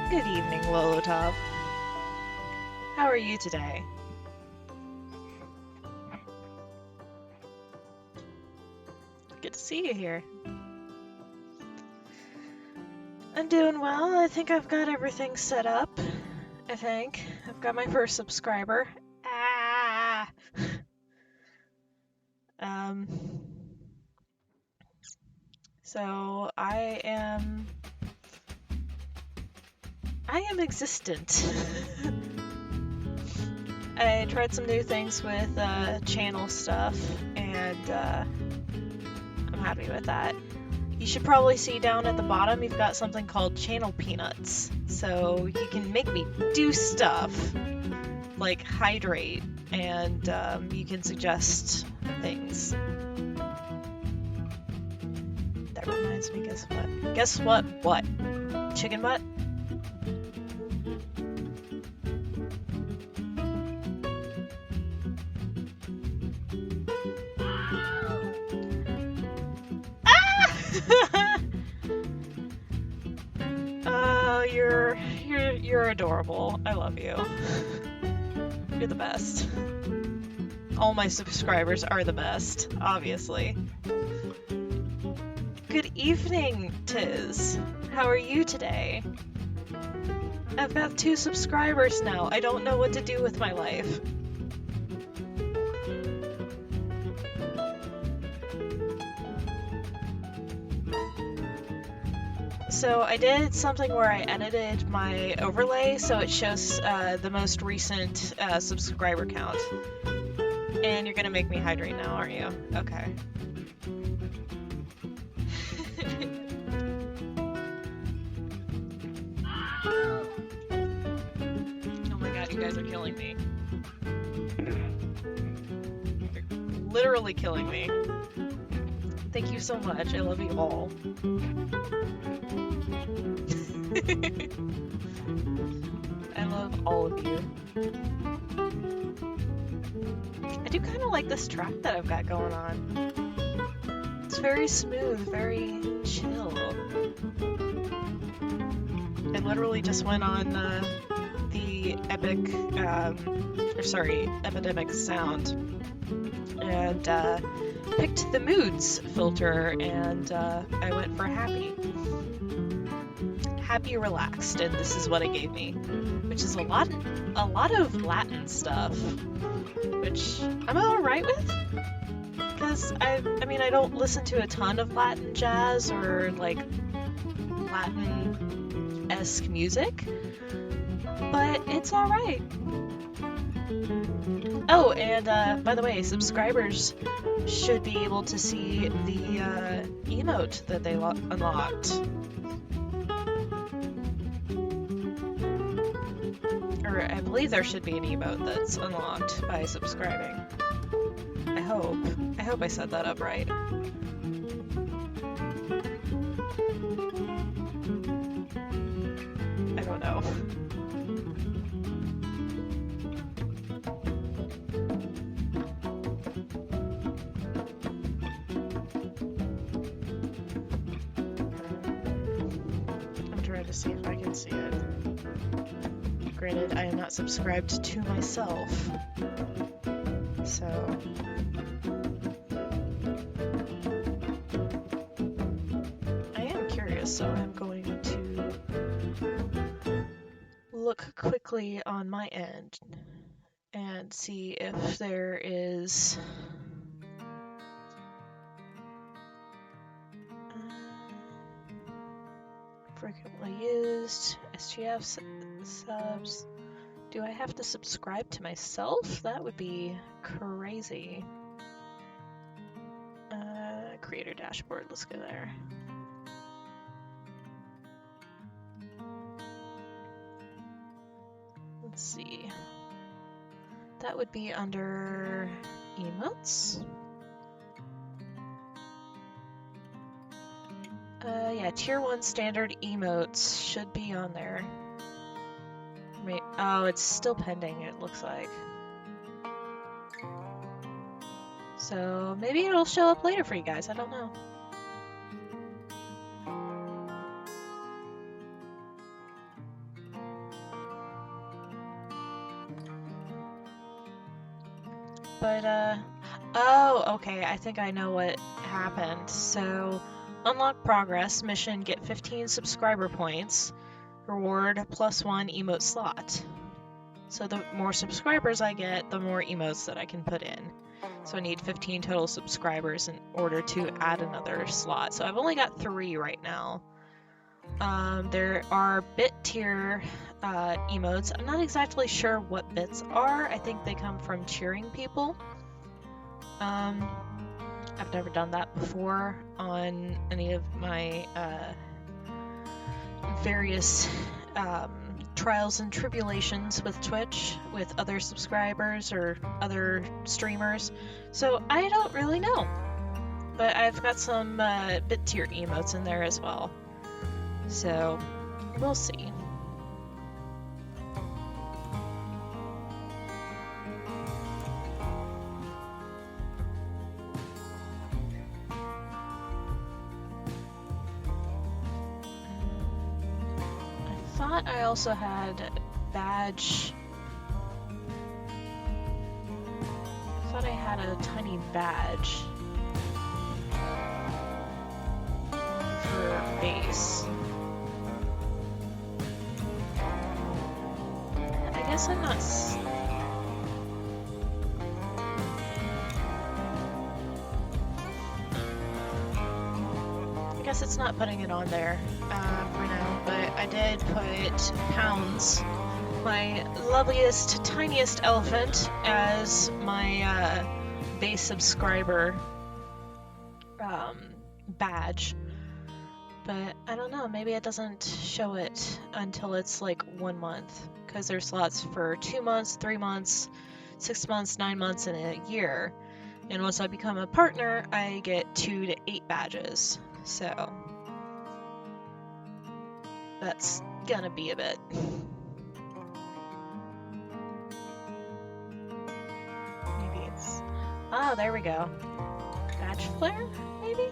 Good evening, Lolotov. How are you today? Good to see you here. I'm doing well. I think I've got everything set up. I think. I've got my first subscriber. Ah! So I am existent. I tried some new things with channel stuff, and I'm happy with that. You should probably see down at the bottom, you've got something called channel peanuts. So you can make me do stuff, like hydrate, and you can suggest things. That reminds me, guess what? Guess what? What? Chicken butt? Oh, you're adorable. I love you. You're the best. All my subscribers are the best, obviously. Good evening, Tiz. How are you today? I've got 2 subscribers now. I don't know what to do with my life. So I did something where I edited my overlay so it shows the most recent subscriber count. And you're gonna make me hydrate now, aren't you? Okay. Oh my god, you guys are killing me. You're literally killing me. Thank you so much. I love you all. I love all of you. I do kind of like this track that I've got going on. It's very smooth, very chill. I literally just went on the Epidemic Sound and picked the moods filter, and I went for happy relaxed, and this is what it gave me, which is a lot of Latin stuff, which I'm alright with, because I mean I don't listen to a ton of Latin jazz or like Latin-esque music, but it's alright. Oh, and by the way, subscribers should be able to see the emote that they unlocked. Or I believe there should be an emote that's unlocked by subscribing. I hope. I hope I set that up right. I don't know. I'm trying to see if I can see it. Granted, I am not subscribed to myself, so... I am curious, so I'm going to look quickly on my end and see if there is... frequently used, SGF subs. Do I have to subscribe to myself? That would be crazy. Creator dashboard, let's go there. Let's see. That would be under emotes. Yeah, tier 1 standard emotes should be on there. Oh, it's still pending, it looks like. So maybe it'll show up later for you guys, I don't know. But, oh, okay, I think I know what happened. So, unlock progress, mission, get 15 subscriber points, reward +1 emote slot. So the more subscribers I get, the more emotes that I can put in. So I need 15 total subscribers in order to add another slot. So I've only got 3 right now. There are bit tier emotes. I'm not exactly sure what bits are. I think they come from cheering people. I've never done that before on any of my various trials and tribulations with Twitch, with other subscribers or other streamers. So I don't really know. But I've got some bit tier emotes in there as well. So we'll see. I also had badge. I thought I had a tiny badge for base. I guess I'm not. I guess it's not putting it on there for now, but I did put Pounds, my loveliest, tiniest elephant, as my base subscriber badge. But I don't know, maybe it doesn't show it until it's like 1 month, because there's slots for 2 months, 3 months, 6 months, 9 months, and a year. And once I become a partner, I get 2 to 8 badges. So that's gonna be a bit. Maybe it's... Oh, there we go. Badge flare, maybe?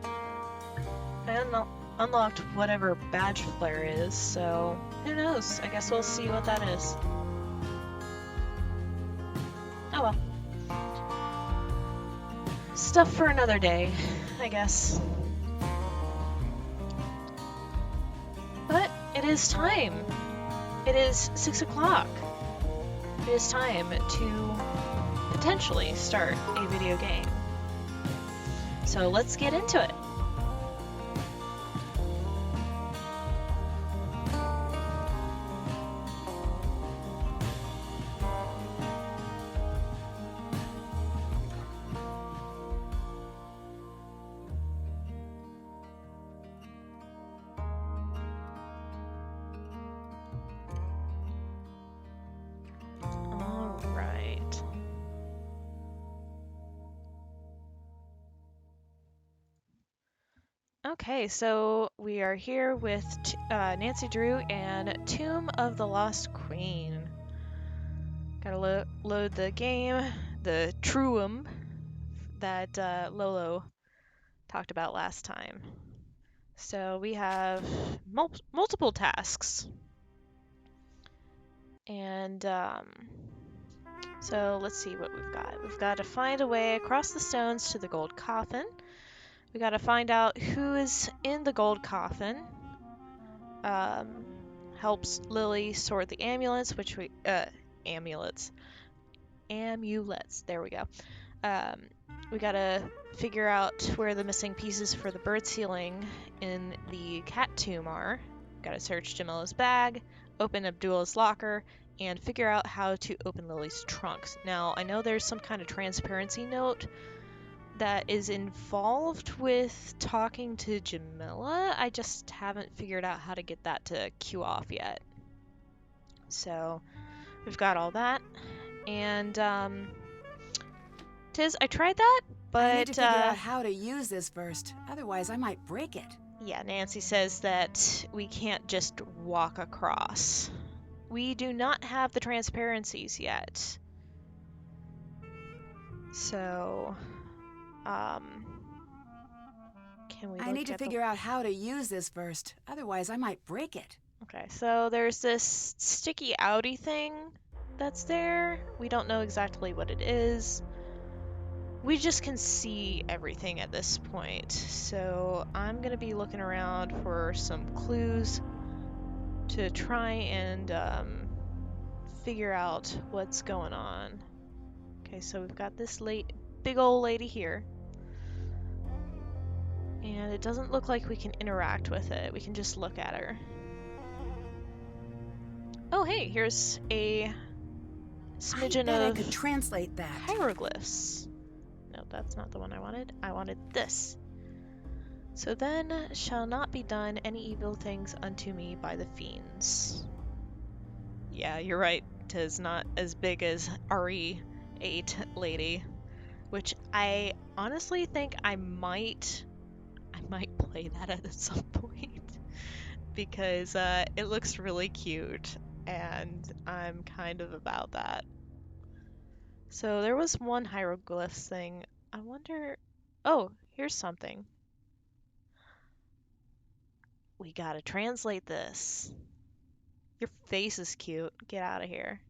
I unlocked whatever badge flare is, so who knows? I guess we'll see what that is. Oh well. Stuff for another day, I guess. But it is time. It is 6 o'clock. It is time to potentially start a video game. So let's get into it. Okay, so we are here with Nancy Drew and Tomb of the Lost Queen. Gotta load the game, the Truum that Lolo talked about last time. So we have multiple tasks. And so let's see what we've got. We've got to find a way across the stones to the gold coffin. We gotta find out who is in the gold coffin. Helps Lily sort the amulets, which we amulets. There we go. We gotta figure out where the missing pieces for the bird ceiling in the cat tomb are. Gotta search Jamila's bag, open Abdullah's locker, and figure out how to open Lily's trunks. Now, I know there's some kind of transparency note that is involved with talking to Jamila. I just haven't figured out how to get that to queue off yet. So we've got all that, and Tiz, I tried that, but I need to figure out how to use this first, otherwise I might break it. Yeah, Nancy says that we can't just walk across. We do not have the transparencies yet. So can we I need to figure out how to use this first, otherwise I might break it. Okay, so there's this sticky outy thing that's there. We don't know exactly what it is. We just can see everything at this point. So I'm gonna be looking around for some clues to try and figure out what's going on. Okay, so we've got this big old lady here. And it doesn't look like we can interact with it. We can just look at her. Oh, hey, here's a smidgen I of could translate that. hieroglyphs. No, that's not the one I wanted. I wanted this. So then shall not be done any evil things unto me by the fiends. Yeah, you're right. 'Tis not as big as RE8 lady, which I honestly think I might play that at some point because it looks really cute and I'm kind of about that. So there was one hieroglyphs thing. I wonder... Oh, here's something. We gotta translate this. Your face is cute. Get out of here.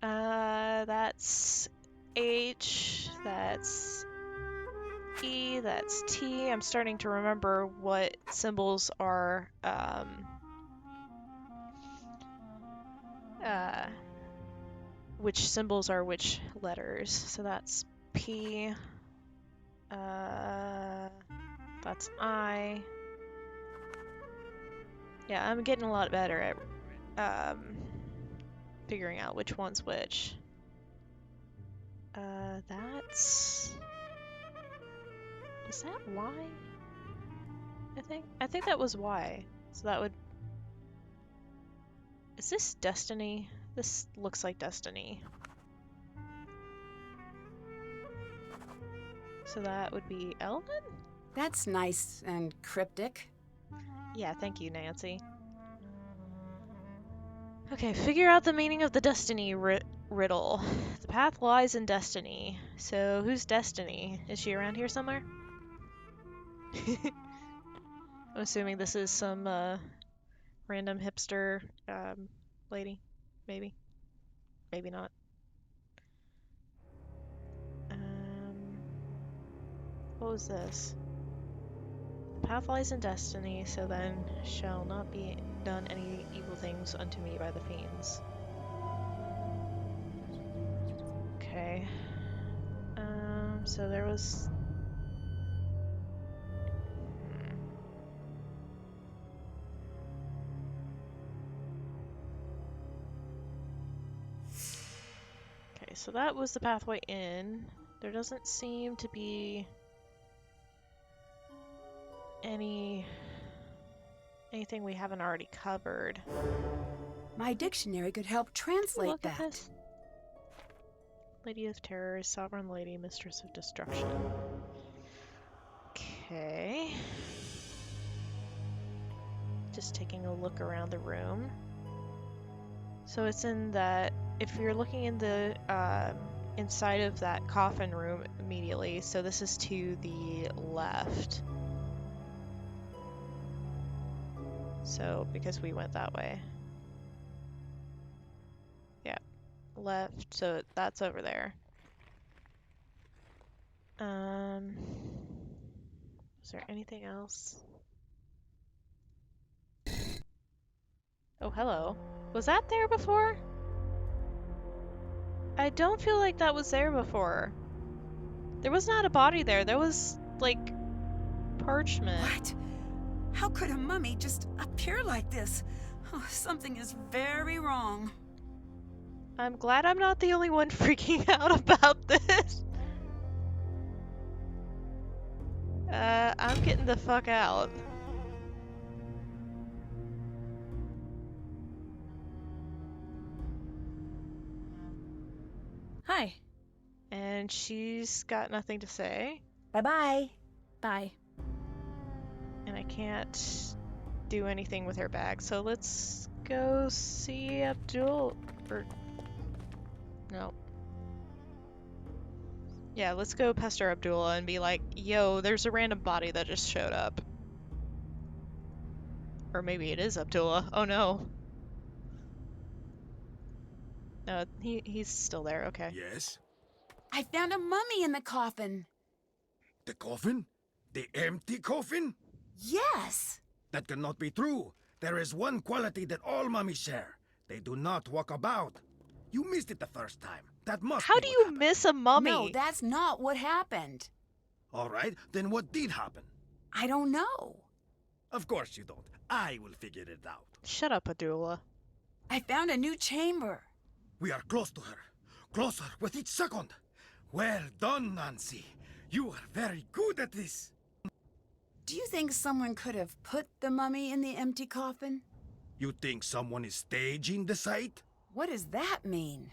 That's H, that's E, that's T. I'm starting to remember what symbols are, which symbols are which letters. So that's P, that's I. Yeah, I'm getting a lot better at, figuring out which one's which. That's... Is that Y? I think that was Y. So that would... Is this Destiny? This looks like Destiny. So that would be L then? That's nice and cryptic. Yeah, thank you, Nancy. Okay, figure out the meaning of the Destiny riddle. The path lies in Destiny. So who's Destiny? Is she around here somewhere? I'm assuming this is some random hipster lady. Maybe. Maybe not. What was this? The path lies in Destiny, so then shall not be done any evil things unto me by the fiends. Okay. So there was... Okay, so that was the pathway in. There doesn't seem to be anything we haven't already covered. My dictionary could help translate Look that. at this. Lady of Terror, Sovereign Lady, Mistress of Destruction. Okay. Just taking a look around the room. So it's in that, if you're looking in the inside of that coffin room immediately, so this is to the left. So, because we went that way. Yeah, left, so that's over there. Is there anything else? Oh, hello. Was that there before? I don't feel like that was there before. There was not a body there. There was, like, parchment. What? How could a mummy just appear like this? Oh, something is very wrong. I'm glad I'm not the only one freaking out about this. I'm getting the fuck out. Hi. And she's got nothing to say. Bye-bye. Bye. And I can't do anything with her bag, so let's go see Abdul. Or... No. Yeah, let's go pester Abdullah and be like, yo, there's a random body that just showed up. Or maybe it is Abdullah. Oh no. No, he's still there. Okay. Yes? I found a mummy in the coffin. The coffin? The empty coffin? Yes. That cannot be true. There is one quality that all mummies share. They do not walk about. You missed it the first time. That must How be do what you happened. miss a mummy? No, that's not what happened. All right, then what did happen? I don't know. Of course you don't. I will figure it out. Shut up, Adula. I found a new chamber. We are close to her. Closer with each second. Well done, Nancy. You are very good at this. Do you think someone could have put the mummy in the empty coffin? You think someone is staging the site? What does that mean?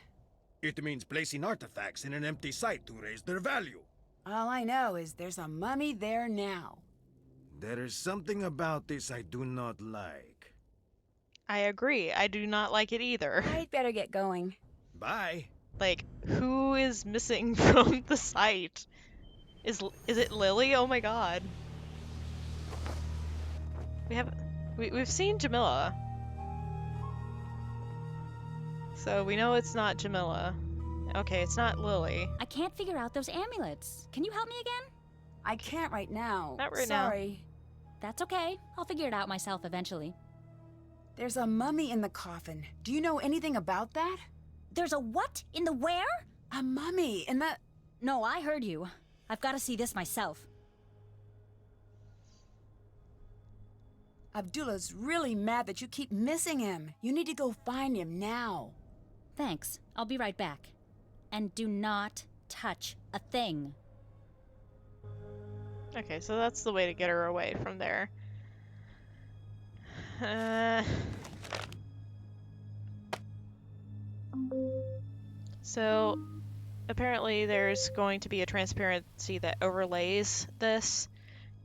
It means placing artifacts in an empty site to raise their value. All I know is there's a mummy there now. There is something about this I do not like. I agree. I do not like it either. I'd better get going. Bye. Like, who is missing from the site? Is it Lily? Oh my god. We've seen Jamila. So we know it's not Jamila. Okay, it's not Lily. I can't figure out those amulets. Can you help me again? I can't right now. Not right now. Sorry. That's okay. I'll figure it out myself eventually. There's a mummy in the coffin. Do you know anything about that? There's a what? In the where? A mummy in the... No, I heard you. I've got to see this myself. Abdullah's really mad that you keep missing him. You need to go find him now. Thanks. I'll be right back. And do not touch a thing. Okay, so that's the way to get her away from there. So apparently there's going to be a transparency that overlays this,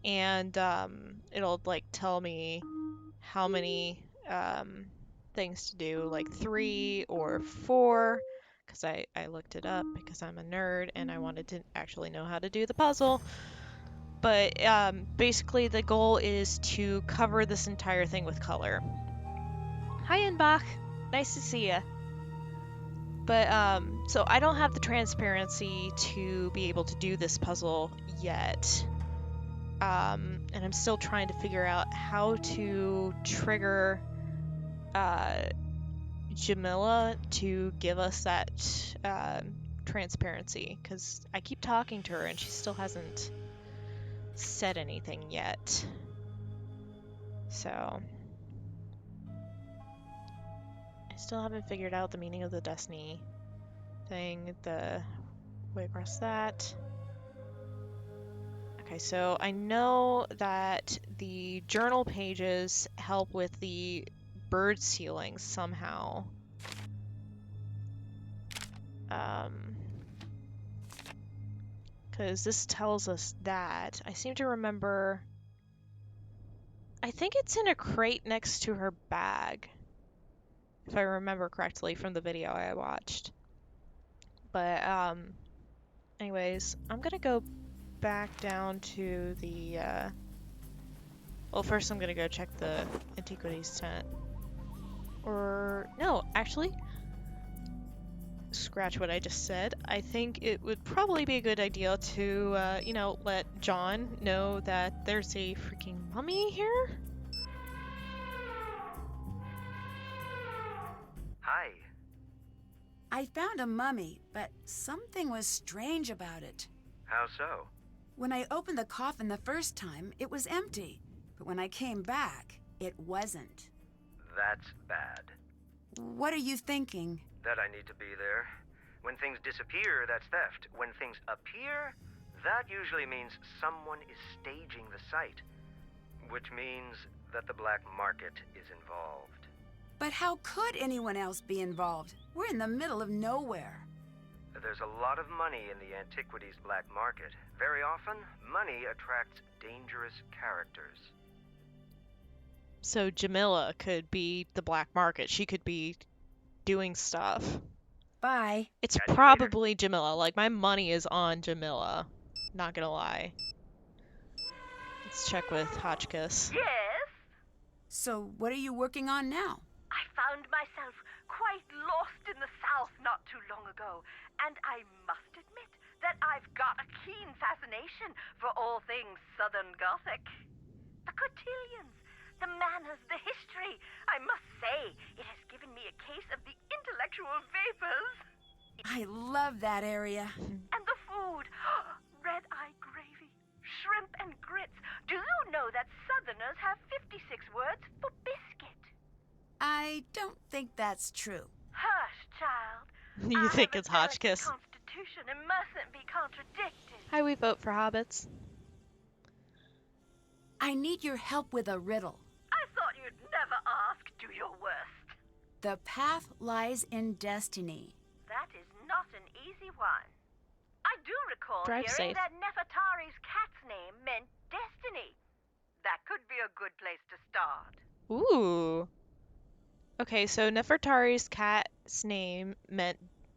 and it'll like tell me how many things to do, like 3 or 4, because I looked it up because I'm a nerd and I wanted to actually know how to do the puzzle. But basically the goal is to cover this entire thing with color. Hi, Inbach. Nice to see ya. But so I don't have the transparency to be able to do this puzzle yet. And I'm still trying to figure out how to trigger Jamila to give us that transparency, because I keep talking to her and she still hasn't said anything yet. So I still haven't figured out the meaning of the Destiny thing, the way across that. Okay, so I know that the journal pages help with the bird sealing somehow. Because this tells us that. I seem to remember... I think it's in a crate next to her bag, if I remember correctly from the video I watched. But, anyways, I'm gonna go back down to the, well, first I'm gonna go check the antiquities tent. Or, no, actually, scratch what I just said. I think it would probably be a good idea to, you know, let John know that there's a freaking mummy here. Hi. I found a mummy, but something was strange about it. How so? When I opened the coffin the first time, it was empty. But when I came back, it wasn't. That's bad. What are you thinking? That I need to be there. When things disappear, that's theft. When things appear, that usually means someone is staging the site. Which means that the black market is involved. But how could anyone else be involved? We're in the middle of nowhere. There's a lot of money in the antiquities black market. Very often, money attracts dangerous characters. So Jamila could be the black market. She could be doing stuff. Bye. It's Catch you probably Jamila. Like, my money is on Jamila. Not gonna lie. Let's check with Hotchkiss. Yes, So what are you working on now? I found myself quite lost in the South not too long ago, and I must admit that I've got a keen fascination for all things Southern Gothic. The cotillions, the manners, the history. I must say, it has given me a case of the intellectual vapors. I love that area. And the food. Red-eye gravy, shrimp and grits. Do you know that Southerners have 56 words for biscuit? I don't think that's true. Hush, child. You I think have it's a delicate Hotchkiss? Constitution and mustn't be contradicted. Hi, we vote for hobbits. I need your help with a riddle. I thought you'd never ask. Do your worst. The path lies in destiny. That is not an easy one. I do recall Drive hearing safe. that Nefertari's cat's name meant destiny. That could be a good place to start. Ooh. Okay, so Nefertari's cat's name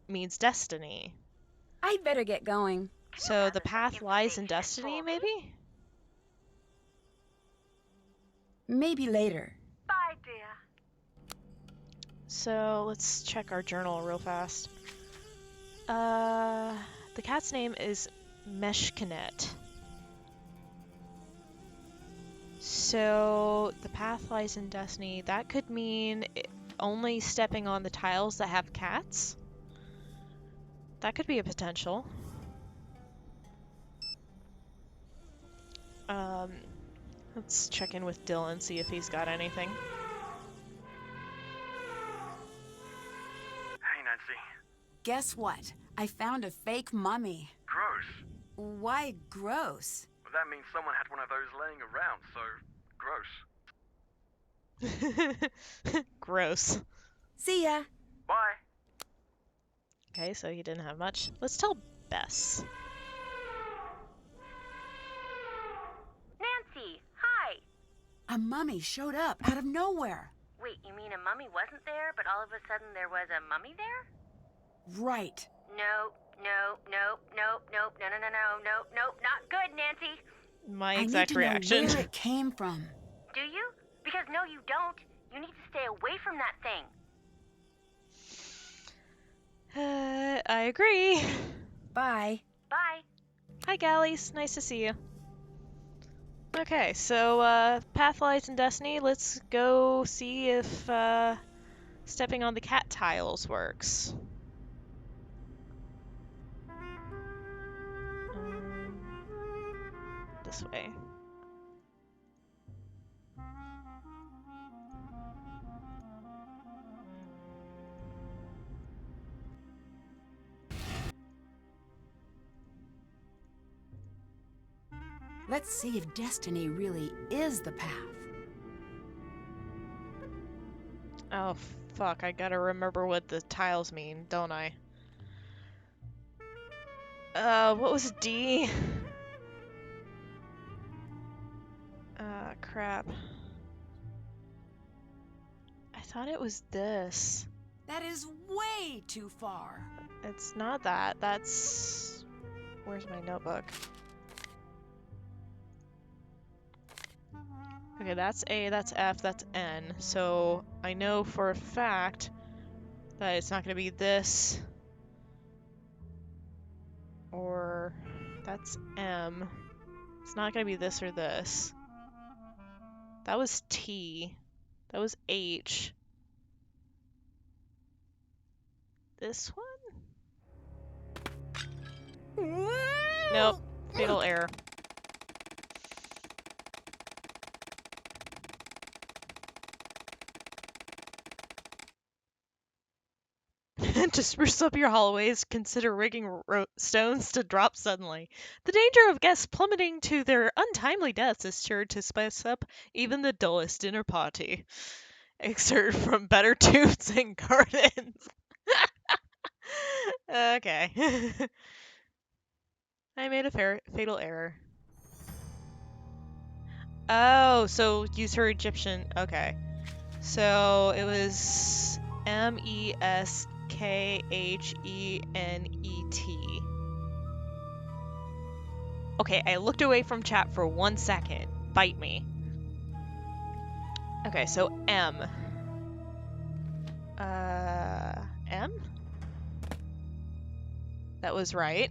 means destiny. I'd better get going. So the path lies in destiny, maybe? Maybe later. Bye, dear. So let's check our journal real fast. The cat's name is Meshkinet. So the path lies in destiny. That could mean only stepping on the tiles that have cats. That could be a potential. Let's check in with Dylan, see if he's got anything. Hey, Nancy. Guess what? I found a fake mummy. Gross. Why gross? Well, that means someone had one of those laying around, so gross. Gross. See ya. Bye. Okay, so he didn't have much. Let's tell Bess. Nancy, hi. A mummy showed up out of nowhere. Wait, you mean a mummy wasn't there, but all of a sudden there was a mummy there? Right. No, not good, Nancy. My I exact need to reaction. know where it came from. Do you? Because no, you don't. You need to stay away from that thing. I agree. Bye. Bye. Hi, Gallies. Nice to see you. Okay, so, path lies in destiny. Let's go see if, stepping on the cat tiles works. This way. Let's see if destiny really is the path. Oh, fuck. I gotta remember what the tiles mean, don't I? What was D? Crap. I thought it was this. That is way too far. It's not that. That's... Where's my notebook? Okay, that's A, that's F, that's N. So I know for a fact that it's not going to be this. Or that's M. It's not going to be this or this. That was T. That was H. This one? Nope. Fatal error. To spruce up your hallways, consider rigging stones to drop suddenly. The danger of guests plummeting to their untimely deaths is sure to spice up even the dullest dinner party. Excerpt from Better Tubes and Gardens. Okay. I made a fatal error. Oh, so use her Egyptian. Okay. So it was Meskhenet. Okay, I looked away from chat for 1 second. Bite me. Okay, so M. That was right.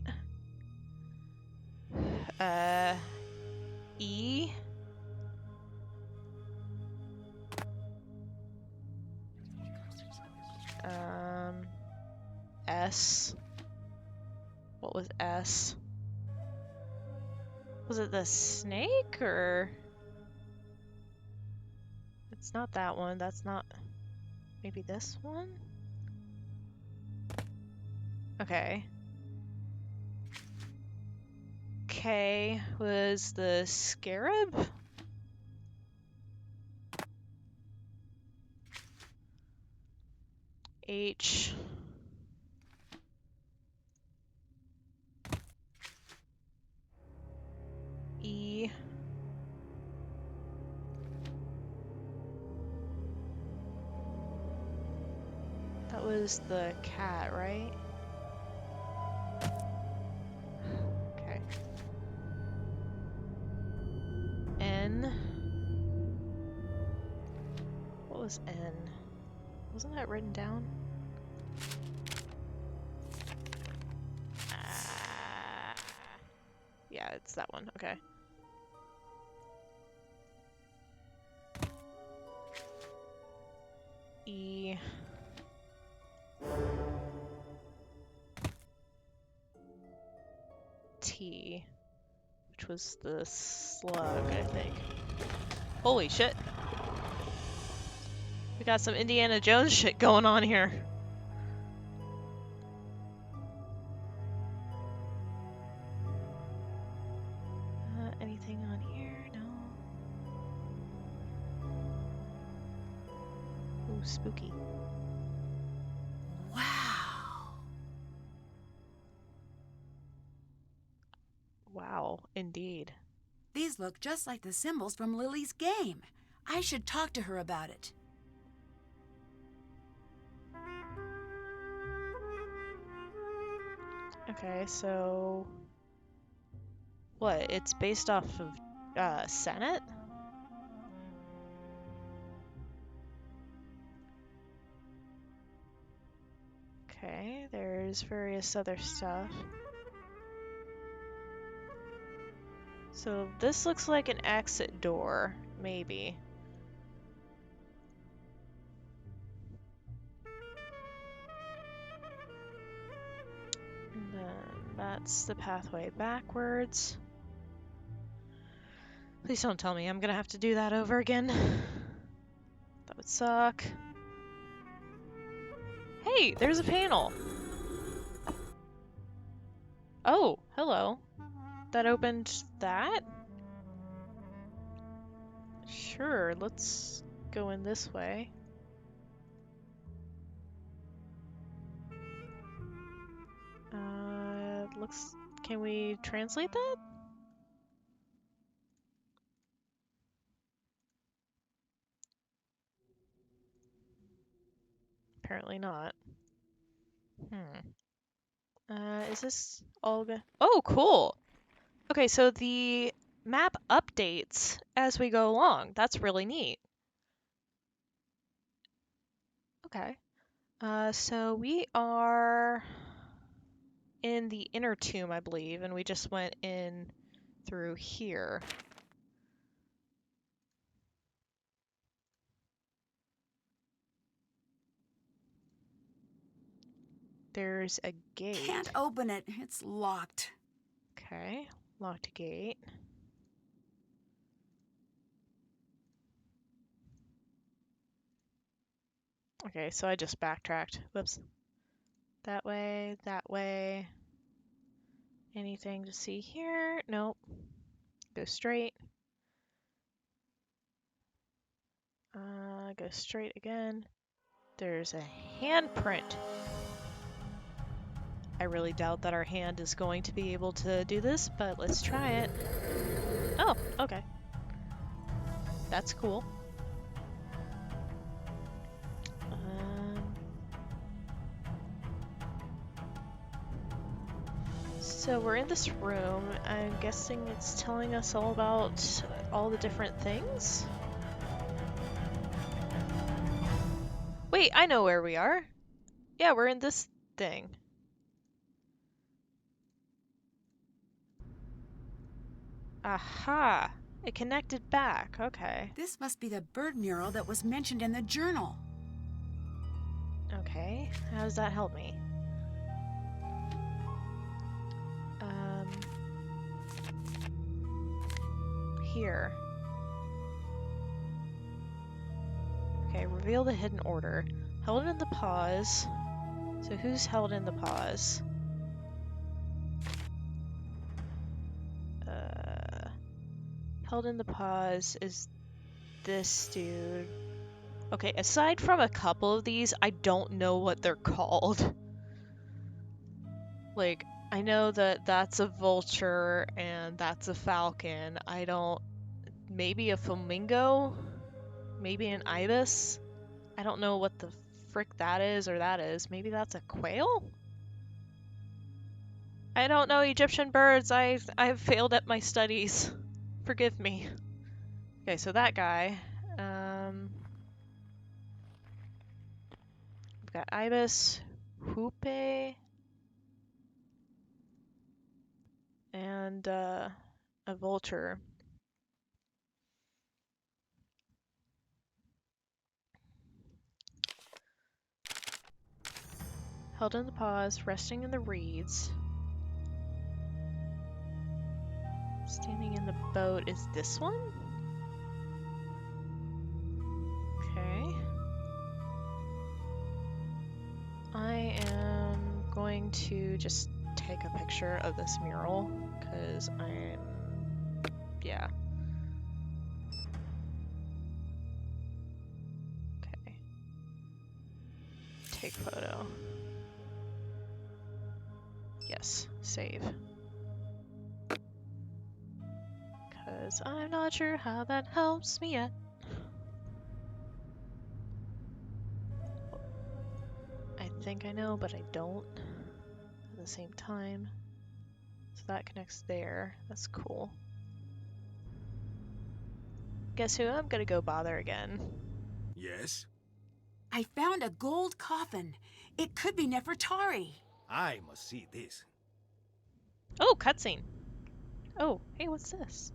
E. S. What was S? Was it the snake or? It's not that one. That's not. Maybe this one? Okay. K was the scarab? H. E. That was the cat, right? Okay. N. What was N? Wasn't that written down? Yeah, it's that one. Okay. E. T. Which was the slug, I think. Holy shit. We got some Indiana Jones shit going on here. Anything on here? No. Ooh, spooky. Wow. Wow, indeed. These look just like the symbols from Lily's game. I should talk to her about it. Okay, so... What? It's based off of, Senate? Okay, there's various other stuff. So this looks like an exit door, maybe. And then that's the pathway backwards. Please don't tell me I'm gonna have to do that over again. That would suck. Hey, there's a panel. Oh, hello. That opened that? Sure, let's go in this way. Looks... Can we translate that? Apparently not. Is this all good? Oh, cool! Okay, so the map updates as we go along. That's really neat. Okay. So we are in the inner tomb, I believe, and we just went in through here. There's a gate. Can't open it. It's locked. Okay, locked gate. Okay, so I just backtracked. Whoops. That way, that way. Anything to see here? Nope. Go straight. Go straight again. There's a handprint. I really doubt that our hand is going to be able to do this, but let's try it. Oh, okay. That's cool. So we're in this room. I'm guessing it's telling us all about all the different things. Wait, I know where we are. Yeah, we're in this thing. Aha! It connected back. Okay. This must be the bird mural that was mentioned in the journal. Okay. How does that help me? Here. Okay, reveal the hidden order. Held in the pause. So who's held in the pause? Held in the pause is this dude. Okay, aside from a couple of these, I don't know what they're called. Like, I know that that's a vulture and that's a falcon. I don't... Maybe a flamingo? Maybe an ibis? I don't know what the frick that is or that is. Maybe that's a quail? I don't know Egyptian birds. I've failed at my studies. Forgive me. Okay, so that guy. We've got ibis, hoope, and a vulture. Held in the pause, resting in the reeds. Standing in the boat is this one? Okay. I am going to just take a picture of this mural, because yeah. Okay. Take photo. Yes, save. Because I'm not sure how that helps me yet. I think I know, but I don't at the same time. So that connects there. That's cool. Guess who? I'm gonna go bother again. Yes? I found a gold coffin. It could be Nefertari. I must see this. Oh, cutscene. Oh, hey, what's this?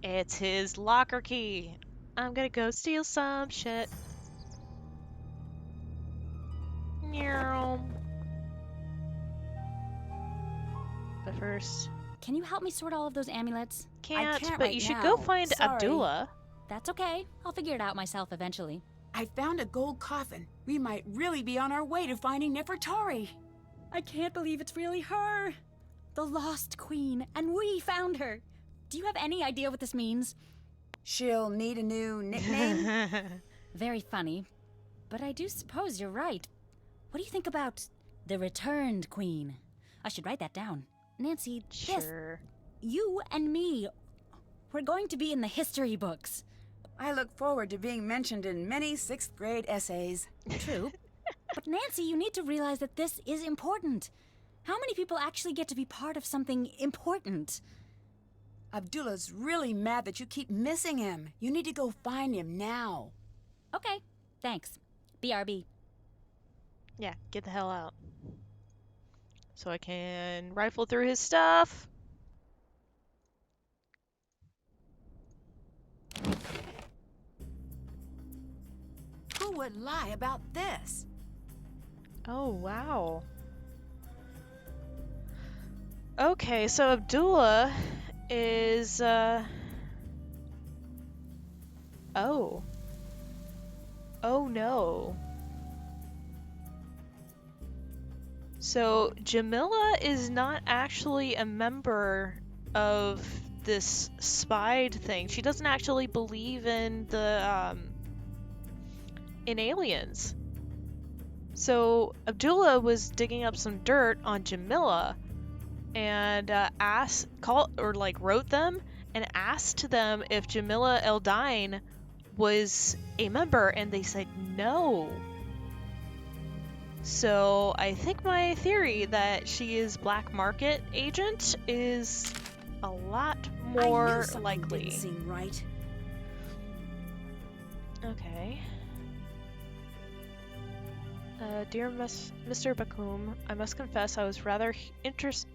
It's his locker key. I'm gonna go steal some shit. Meow. But first, Can you help me sort all of those amulets? can't, can't but right you should now. go find Sorry. Abdullah. That's okay. I'll figure it out myself eventually. I found a gold coffin. We might really be on our way to finding Nefertari. I can't believe it's really her! The lost queen, and we found her! Do you have any idea what this means? She'll need a new nickname. Very funny. But I do suppose you're right. What do you think about the returned queen? I should write that down. Nancy, yes, Sure. you and me, we're going to be in the history books. I look forward to being mentioned in many 6th grade essays. True. But Nancy, you need to realize that this is important. How many people actually get to be part of something important? Abdullah's really mad that you keep missing him. You need to go find him now. Okay, thanks. BRB. Yeah, get the hell out. So I can rifle through his stuff. Who would lie about this? Oh, wow. Okay, so Abdullah is, Oh. Oh no. So, Jamila is not actually a member of this spied thing. She doesn't actually believe in the, in aliens. So, Abdullah was digging up some dirt on Jamila and wrote them and asked them if Jamila Eldine was a member, and they said no. So I think my theory that she is black market agent is a lot I more knew something likely. didn't seem right. Okay. Dear Mr. Bakum, I must confess I was rather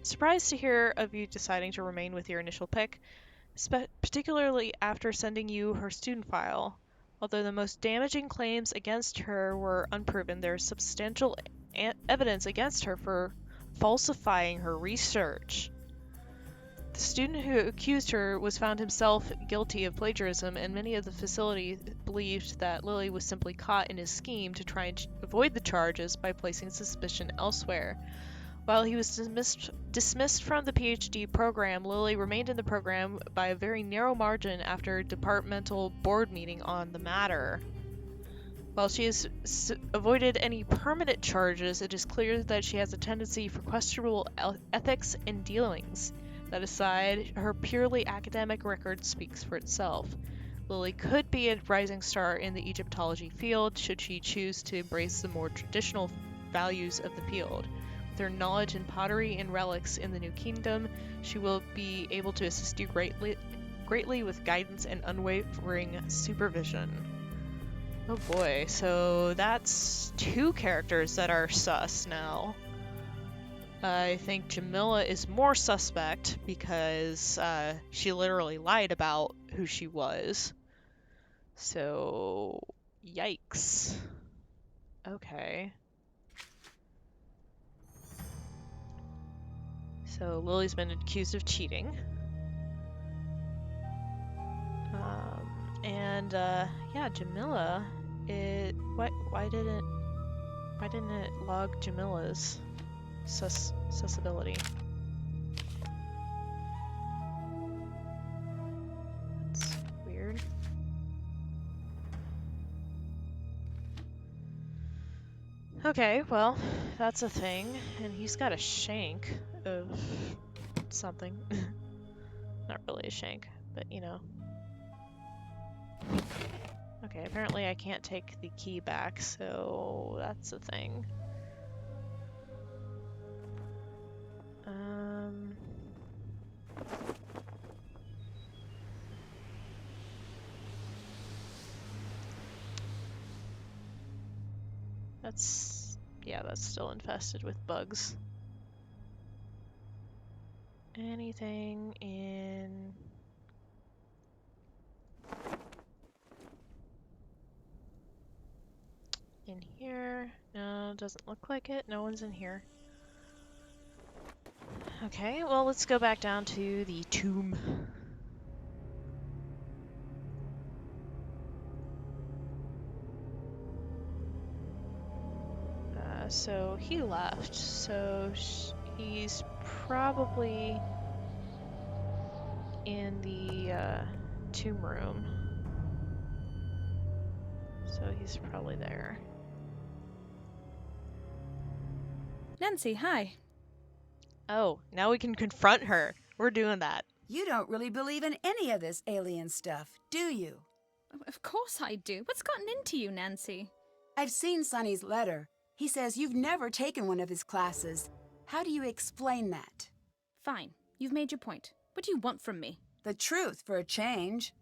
surprised to hear of you deciding to remain with your initial pick, particularly after sending you her student file. Although the most damaging claims against her were unproven, there is substantial evidence against her for falsifying her research. The student who accused her was found himself guilty of plagiarism, and many of the facility believed that Lily was simply caught in his scheme to try and avoid the charges by placing suspicion elsewhere. While he was dismissed from the PhD program, Lily remained in the program by a very narrow margin after a departmental board meeting on the matter. While she has avoided any permanent charges, it is clear that she has a tendency for questionable ethics and dealings. That aside, her purely academic record speaks for itself. Lily could be a rising star in the Egyptology field should she choose to embrace the more traditional values of the field. With her knowledge in pottery and relics in the New Kingdom, she will be able to assist you greatly with guidance and unwavering supervision. Oh boy, so that's 2 characters that are sus now. I think Jamila is more suspect because she literally lied about who she was. So, yikes. Okay. So Lily's been accused of cheating. Yeah, Jamila, why didn't it log Jamila's susceptibility? That's weird. Okay, well, that's a thing, and he's got a shank of something. Not really a shank, but you know. Okay, apparently I can't take the key back, so that's a thing. That's still infested with bugs. Anything in... in here? No, doesn't look like it. No one's in here. Okay, well, let's go back down to the tomb. So he left, so he's probably in the tomb room. So he's probably there. Nancy, hi. Oh, now we can confront her. We're doing that. You don't really believe in any of this alien stuff, do you? Of course I do. What's gotten into you, Nancy? I've seen Sonny's letter. He says you've never taken one of his classes. How do you explain that? Fine. You've made your point. What do you want from me? The truth, for a change.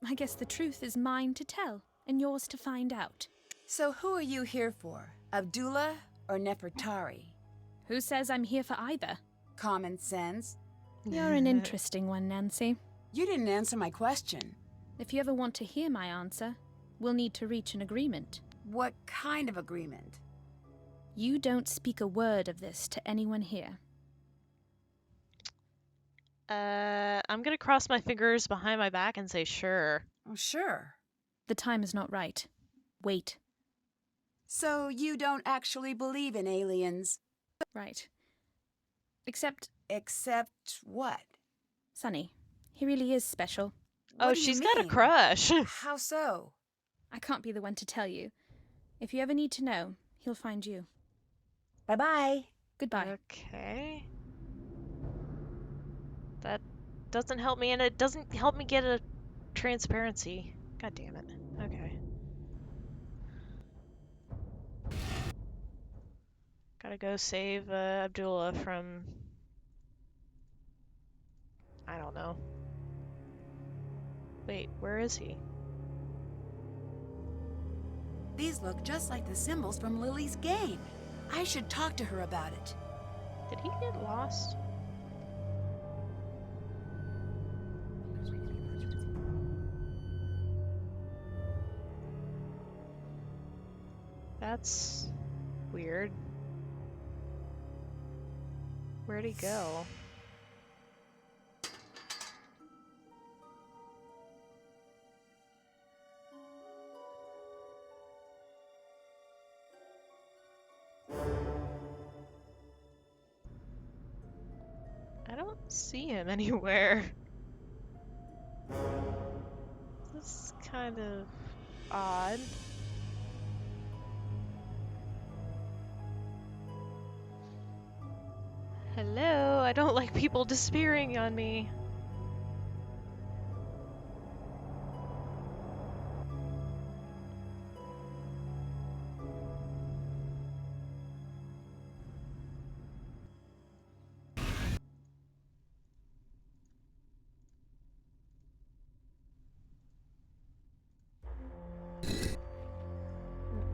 I guess the truth is mine to tell, and yours to find out. So who are you here for? Abdullah or Nefertari? Who says I'm here for either? Common sense. You're an interesting one, Nancy. You didn't answer my question. If you ever want to hear my answer, we'll need to reach an agreement. What kind of agreement? You don't speak a word of this to anyone here. I'm gonna cross my fingers behind my back and say sure. Oh, sure. The time is not right. Wait. So you don't actually believe in aliens? Right. Except what? Sonny. He really is special. Oh, What do you she's got a mean? crush. How so? I can't be the one to tell you. If you ever need to know, he'll find you. Bye-bye. Goodbye. Okay. That doesn't help me, and it doesn't help me get a transparency. God damn it. Okay. Gotta go save Abdullah from... I don't know. Wait, where is he? These look just like the symbols from Lily's game. I should talk to her about it. Did he get lost? That's weird. Where'd he go? I don't see him anywhere. This is kind of odd. Hello, I don't like people disappearing on me.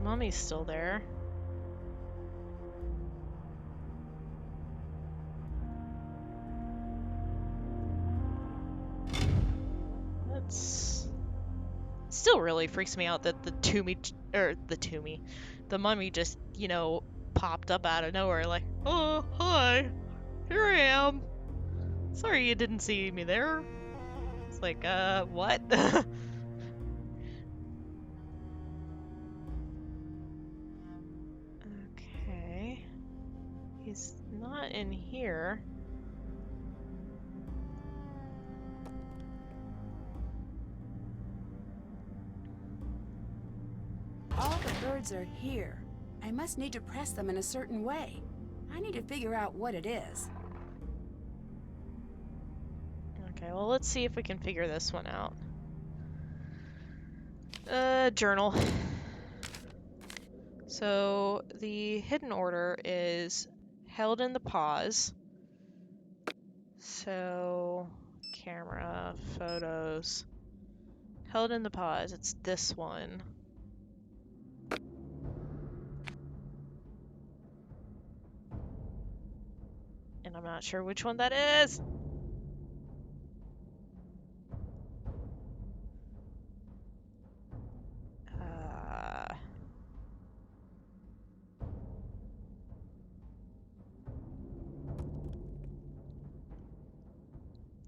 Mummy's still there. That's still really freaks me out that the mummy just, you know, popped up out of nowhere like, oh, hi, here I am. Sorry you didn't see me there. It's like, what? Okay. He's not in here. All the birds are here. I must need to press them in a certain way. I need to figure out what it is. Okay, well, let's see if we can figure this one out. Journal. So, the hidden order is held in the pause. So, camera, photos. Held in the pause, it's this one. And I'm not sure which one that is.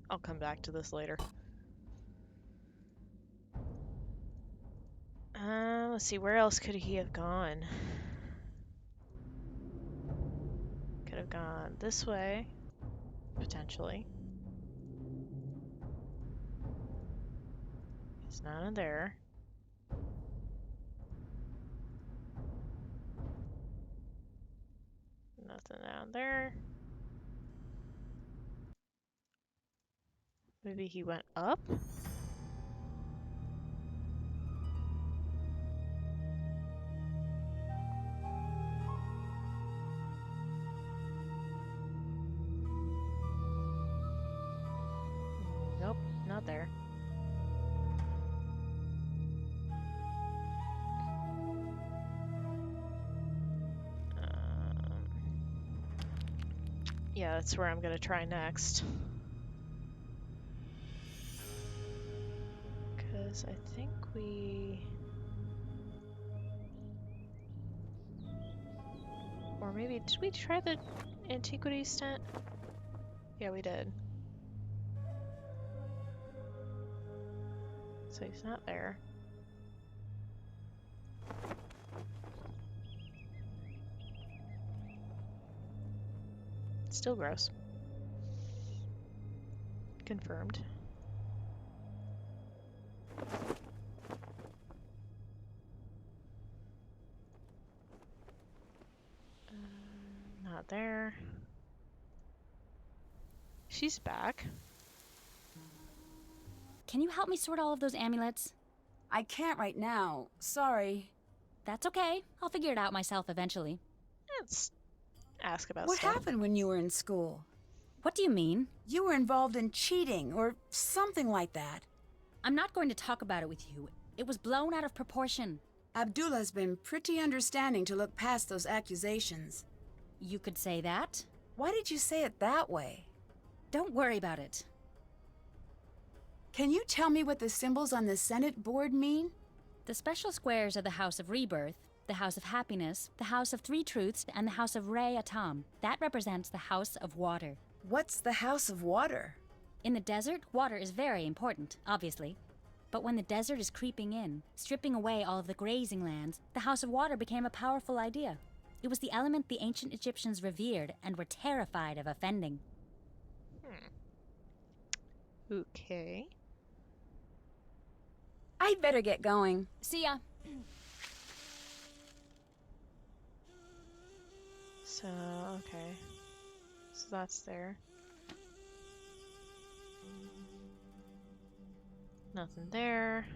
I'll come back to this later. Let's see, where else could he have gone? Could have gone this way, potentially. He's not in there. Nothing down there. Maybe he went up? Nope, not there. Yeah, that's where I'm gonna try next. Because I think or maybe, did we try the antiquities tent? Yeah, we did. So he's not there. Still gross. Confirmed. Not there. She's back. Can you help me sort all of those amulets? I can't right now. Sorry. That's okay. I'll figure it out myself eventually. Let's ask about What stuff. happened when you were in school? What do you mean? You were involved in cheating or something like that. I'm not going to talk about it with you. It was blown out of proportion. Abdullah's been pretty understanding to look past those accusations. You could say that. Why did you say it that way? Don't worry about it. Can you tell me what the symbols on the Senate board mean? The special squares are the House of Rebirth, the House of Happiness, the House of Three Truths, and the House of Re Atom. That represents the House of Water. What's the House of Water? In the desert, water is very important, obviously. But when the desert is creeping in, stripping away all of the grazing lands, the House of Water became a powerful idea. It was the element the ancient Egyptians revered and were terrified of offending. Okay. I'd better get going. See ya. So, okay. So that's there. Nothing there.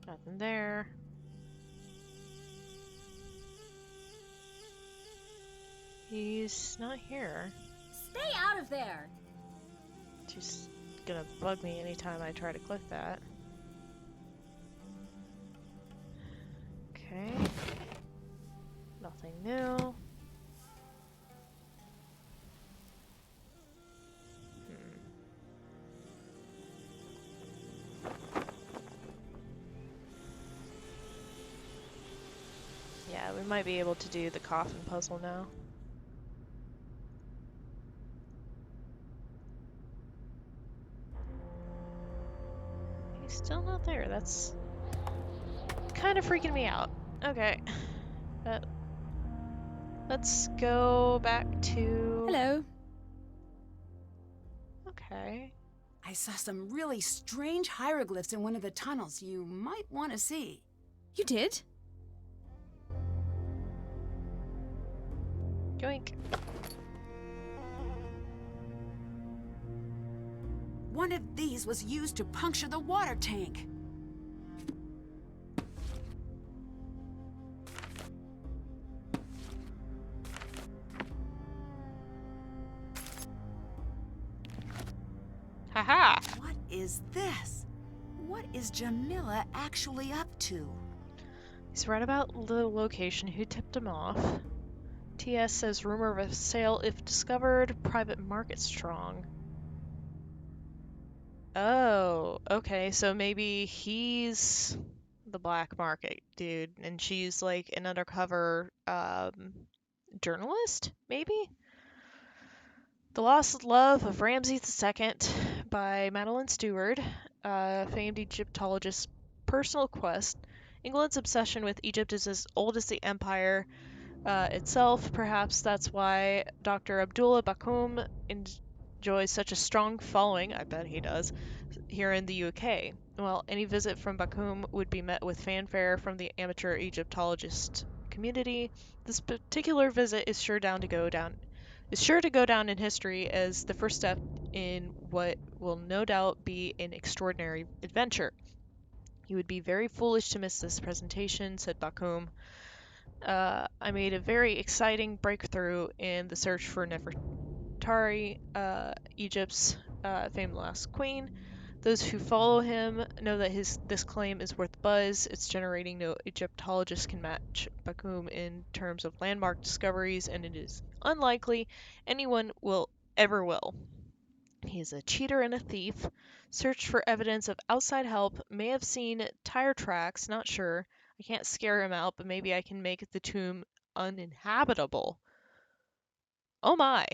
Nothing there. He's not here. Stay out of there! Just gonna bug me anytime I try to click that. Okay. Nothing new. Yeah, we might be able to do the coffin puzzle now. He's still not there. That's kind of freaking me out. Okay. Let's go back to... Hello. Okay. I saw some really strange hieroglyphs in one of the tunnels you might want to see. You did? Yoink. One of these was used to puncture the water tank. Haha! What is this? What is Jamila actually up to? He's right about the location. Who tipped him off? TS says rumor of a sale if discovered. Private market strong. Oh, okay. So maybe he's the black market dude, and she's like an undercover journalist, maybe? The Lost Love of Ramses II by Madeline Stewart, famed Egyptologist's personal quest. England's obsession with Egypt is as old as the empire itself. Perhaps that's why Dr. Abdullah Bakoum enjoys such a strong following, I bet he does, here in the UK. Well, any visit from Bakoum would be met with fanfare from the amateur Egyptologist community. This particular visit is sure to go down in history as the first step in what will no doubt be an extraordinary adventure. You would be very foolish to miss this presentation, said Bakoum. I made a very exciting breakthrough in the search for Nefertari, Egypt's famed last queen. Those who follow him know that this claim is worth buzz. It's generating no Egyptologist can match Bakoum in terms of landmark discoveries, and it is unlikely anyone will. He is a cheater and a thief. Searched for evidence of outside help. May have seen tire tracks, not sure. I can't scare him out, but maybe I can make the tomb uninhabitable. Oh my.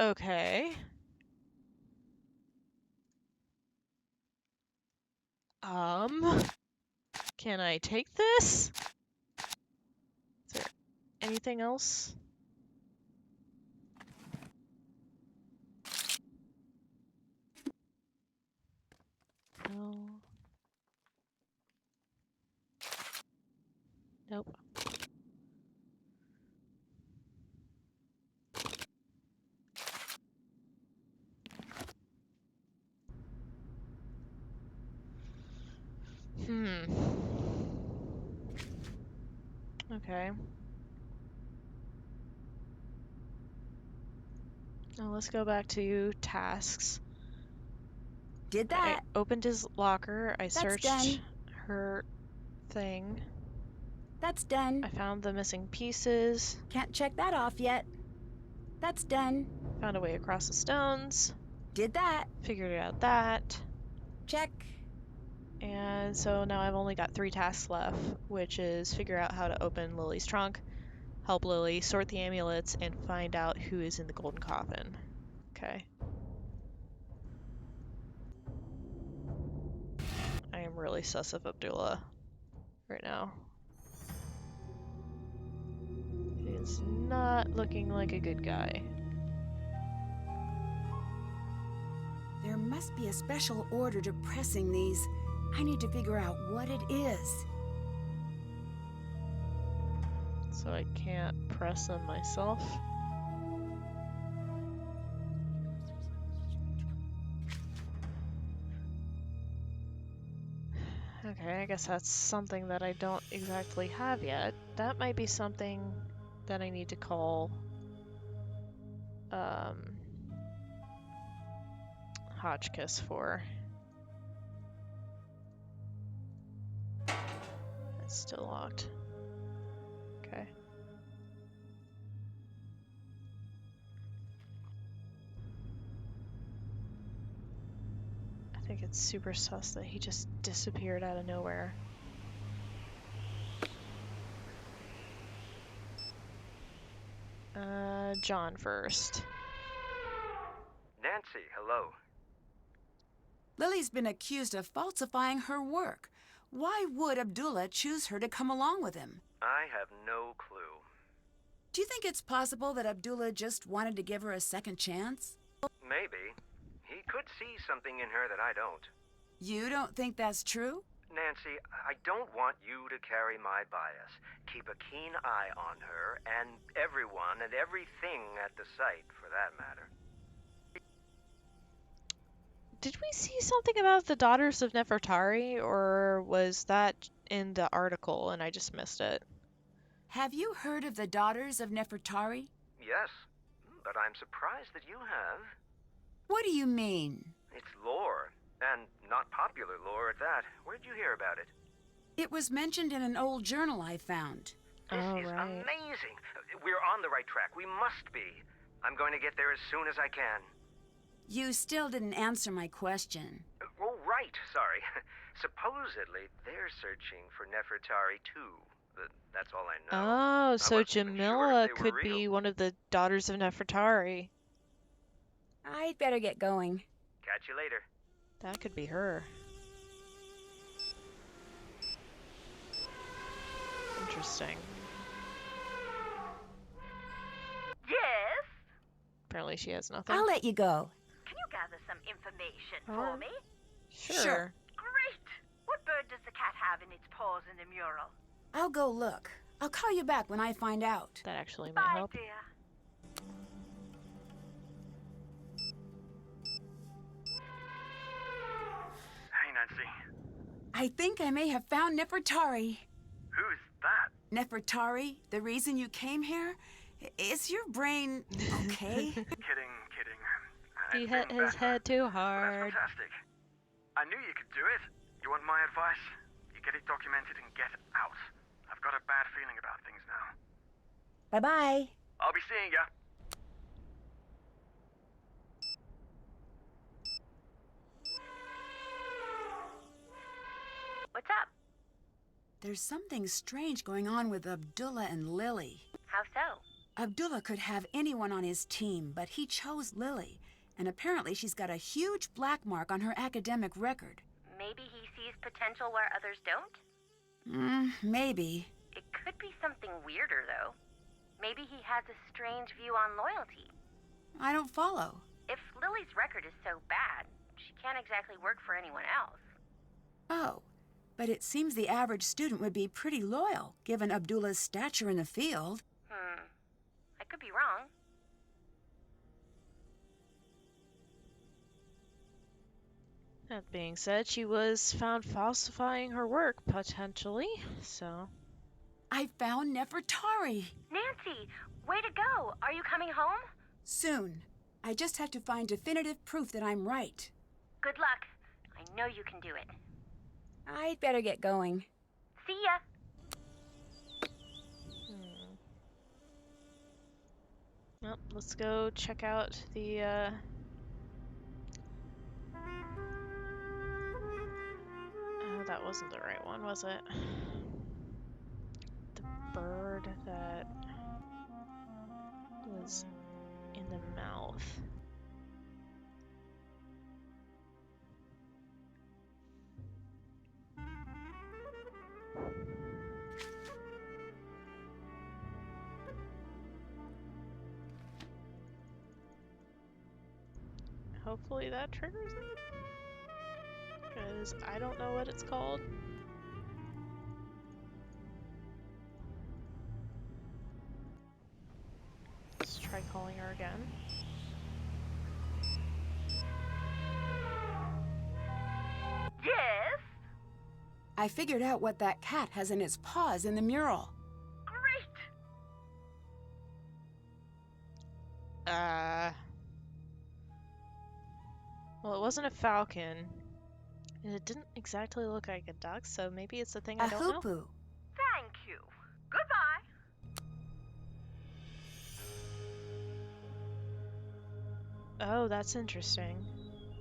Okay. Can I take this? Is there anything else? No. Nope. Okay. Now let's go back to tasks. Did I that. opened his locker. I That's searched done. her thing. That's done. I found the missing pieces. Can't check that off yet. That's done. Found a way across the stones. Did that. Figured out that. Check. And so now I've only got 3 tasks left, which is figure out how to open Lily's trunk, help Lily sort the amulets, and find out who is in the golden coffin. Okay. I am really sus of Abdullah right now. He is not looking like a good guy. There must be a special order to pressing these. I need to figure out what it is. So I can't press them myself. Okay, I guess that's something that I don't exactly have yet. That might be something that I need to call Hotchkiss for. It's still locked. Okay. I think it's super sus that he just disappeared out of nowhere. John first. Nancy, hello. Lily's been accused of falsifying her work. Why would Abdullah choose her to come along with him? I have no clue. Do you think it's possible that Abdullah just wanted to give her a second chance? Maybe. He could see something in her that I don't. You don't think that's true? Nancy, I don't want you to carry my bias. Keep a keen eye on her, and everyone and everything at the site, for that matter. Did we see something about the Daughters of Nefertari, or was that in the article and I just missed it? Have you heard of the Daughters of Nefertari? Yes, but I'm surprised that you have. What do you mean? It's lore, and not popular lore at that. Where'd you hear about it? It was mentioned in an old journal I found. This Oh, is right. amazing. We're on the right track. We must be. I'm going to get there as soon as I can. You still didn't answer my question. Oh, right. Sorry. Supposedly, they're searching for Nefertari, too. That's all I know. Oh, so wasn't even sure Jamila if they were could real. be one of the Daughters of Nefertari. I'd better get going. Catch you later. That could be her. Interesting. Yes? Apparently she has nothing. I'll let you go. Can you gather some information Sure. for me? Sure. Great! What bird does the cat have in its paws in the mural? I'll go look. I'll call you back when I find out. That actually may Bye, help. dear. Hey, Nancy. I think I may have found Nefertari. Who's that? Nefertari, the reason you came here? Is your brain okay? Kidding. He It's hit been his better. head too Well, hard. that's fantastic. I knew you could do it. You want my advice? You get it documented and get out. I've got a bad feeling about things now. Bye-bye. I'll be seeing ya. What's up? There's something strange going on with Abdullah and Lily. How so? Abdullah could have anyone on his team, but he chose Lily. And apparently she's got a huge black mark on her academic record. Maybe he sees potential where others don't? Maybe. It could be something weirder, though. Maybe he has a strange view on loyalty. I don't follow. If Lily's record is so bad, she can't exactly work for anyone else. Oh, but it seems the average student would be pretty loyal, given Abdullah's stature in the field. I could be wrong. That being said, she was found falsifying her work, potentially, so... I found Nefertari. Nancy, way to go. Are you coming home? Soon. I just have to find definitive proof that I'm right. Good luck. know you can do it. I'd better get going. See ya! Well, let's go check out the, Oh, that wasn't the right one, was it? The bird that was in the mouth. Hopefully that triggers it. Because I don't know what it's called. Let's try calling her again. Yes? I figured out what that cat has in its paws in the mural. Great! Well, it wasn't a falcon. And it didn't exactly look like a duck, so maybe it's a thing I don't know. hoopoe. Thank you. Goodbye. Oh, that's interesting.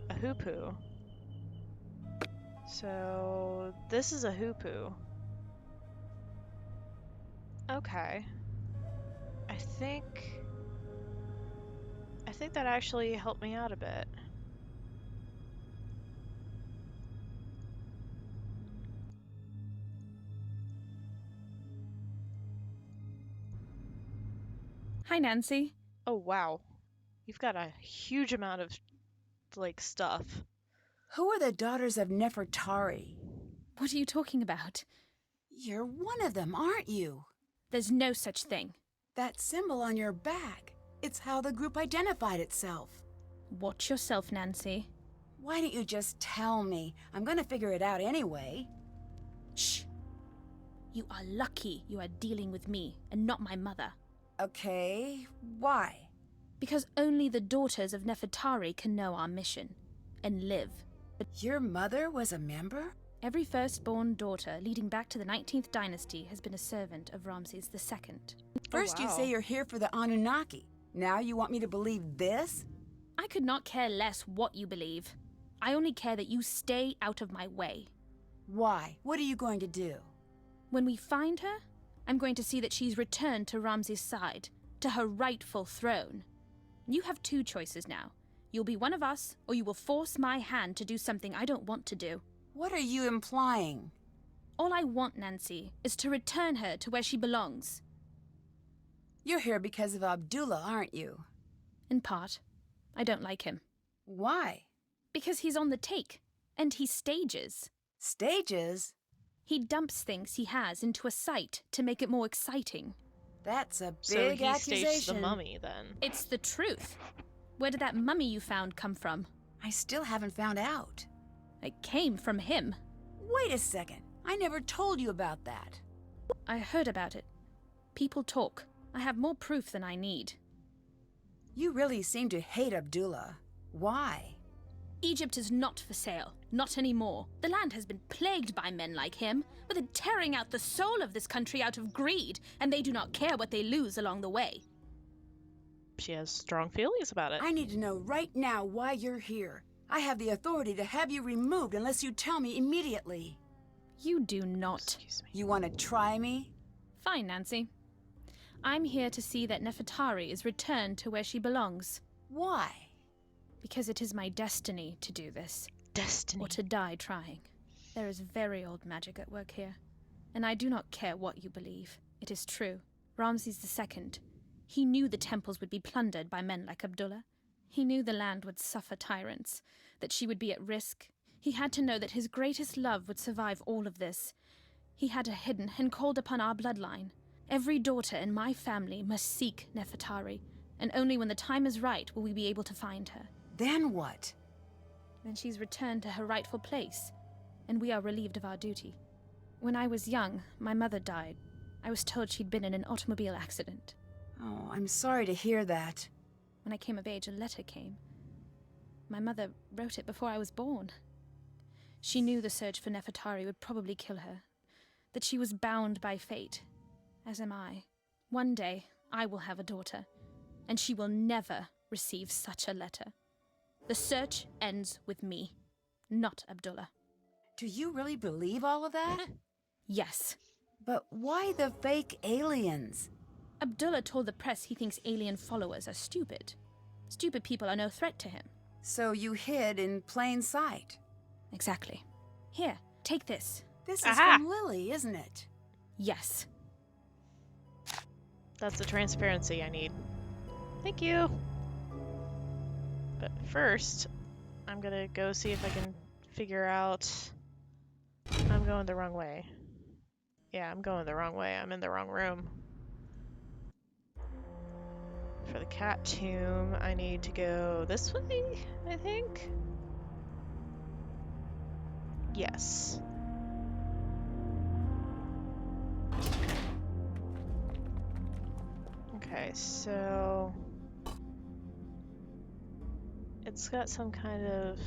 A hoopoo. So, this is a hoopoo. Okay. I think that actually helped me out a bit. Hi, Nancy. Oh, wow. You've got a huge amount of, like, stuff. Who are the Daughters of Nefertari? What are you talking about? You're one of them, aren't you? There's no such thing. That symbol on your back. It's how the group identified itself. Watch yourself, Nancy. Why don't you just tell me? I'm gonna figure it out anyway. Shh. You are lucky you are dealing with me and not my mother. Okay, why? Because only the Daughters of Nefertari can know our mission and live. But Your mother was a member? every firstborn daughter leading back to the 19th dynasty has been a servant of Ramses II. First you wow. say you're here for the Anunnaki. Now you want me to believe this? I could not care less what you believe. I only care that you stay out of my way. Why? What are you going to do? When we find her, I'm going to see that she's returned to Ramses' side, to her rightful throne. You have two choices now. You'll be one of us, or you will force my hand to do something I don't want to do. What are you implying? All I want, Nancy, is to return her to where she belongs. You're here because of Abdullah, aren't you? In part. I don't like him. Why? Because he's on the take, and he stages. Stages? He dumps things he has into a site to make it more exciting. That's a So big he staged the accusation. mummy, then. It's the truth. Where did that mummy you found come from? I still haven't found out. It came from him. Wait a second. I never told you about that. I heard about it. People talk. I have more proof than I need. You really seem to hate Abdullah. Why? Egypt is not for sale. Not anymore. The land has been plagued by men like him, but they're tearing out the soul of this country out of greed, and they do not care what they lose along the way. She has strong feelings about it. I need to know right now why you're here. I have the authority to have you removed unless you tell me immediately. You do not. Excuse me. You want to try me? Fine, Nancy. I'm here to see that Nefertari is returned to where she belongs. Why? Because it is my destiny to do this. Destiny. Or to die trying. There is very old magic at work here. And I do not care what you believe. It is true. Ramses II. He knew the temples would be plundered by men like Abdullah. He knew the land would suffer tyrants, that she would be at risk. He had to know that his greatest love would survive all of this. He had her hidden and called upon our bloodline. Every daughter in my family must seek Nefertari, and only when the time is right will we be able to find her. Then what? Then she's returned to her rightful place, and we are relieved of our duty. When I was young, my mother died. I was told she'd been in an automobile accident. Oh, I'm sorry to hear that. When I came of age, a letter came. My mother wrote it before I was born. She knew the search for Nefertari would probably kill her, that she was bound by fate, as am I. One day, I will have a daughter, and she will never receive such a letter. The search ends with me, not Abdullah. Do you really believe all of that? Yes. But why the fake aliens? Abdullah told the press he thinks alien followers are stupid. Stupid people are no threat to him. So you hid in plain sight. Exactly. Here, take this. This is Aha! from Lily, isn't it? Yes. That's the transparency I need. Thank you. But first, I'm gonna go see if I can figure out... I'm going the wrong way. Yeah, I'm going the wrong way. I'm in the wrong room. For the cat tomb, I need to go this way, I think? Yes. Okay, so... It's got some kind of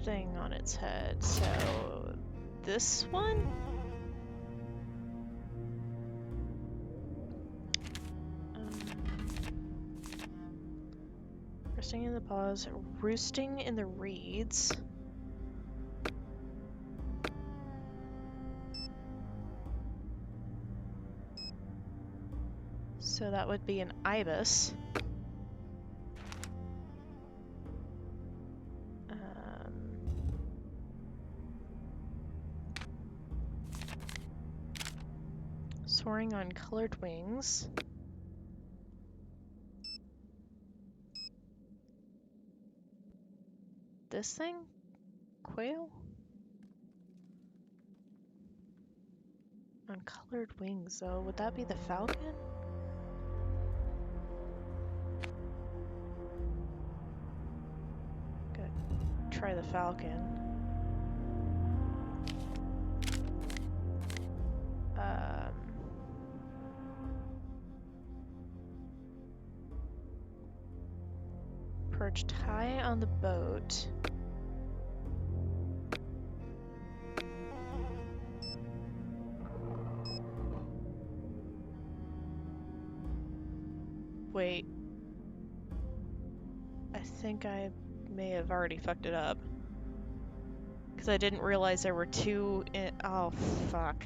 thing on its head, so... This one? Resting in the paws, roosting in the reeds. So that would be an ibis. Soaring on colored wings. This thing? Quail? On colored wings, though. Would that be the falcon? Good. Try the falcon. Perched high on the boat. Wait. I think I may have already fucked it up. Because I didn't realize there were two in- oh, fuck.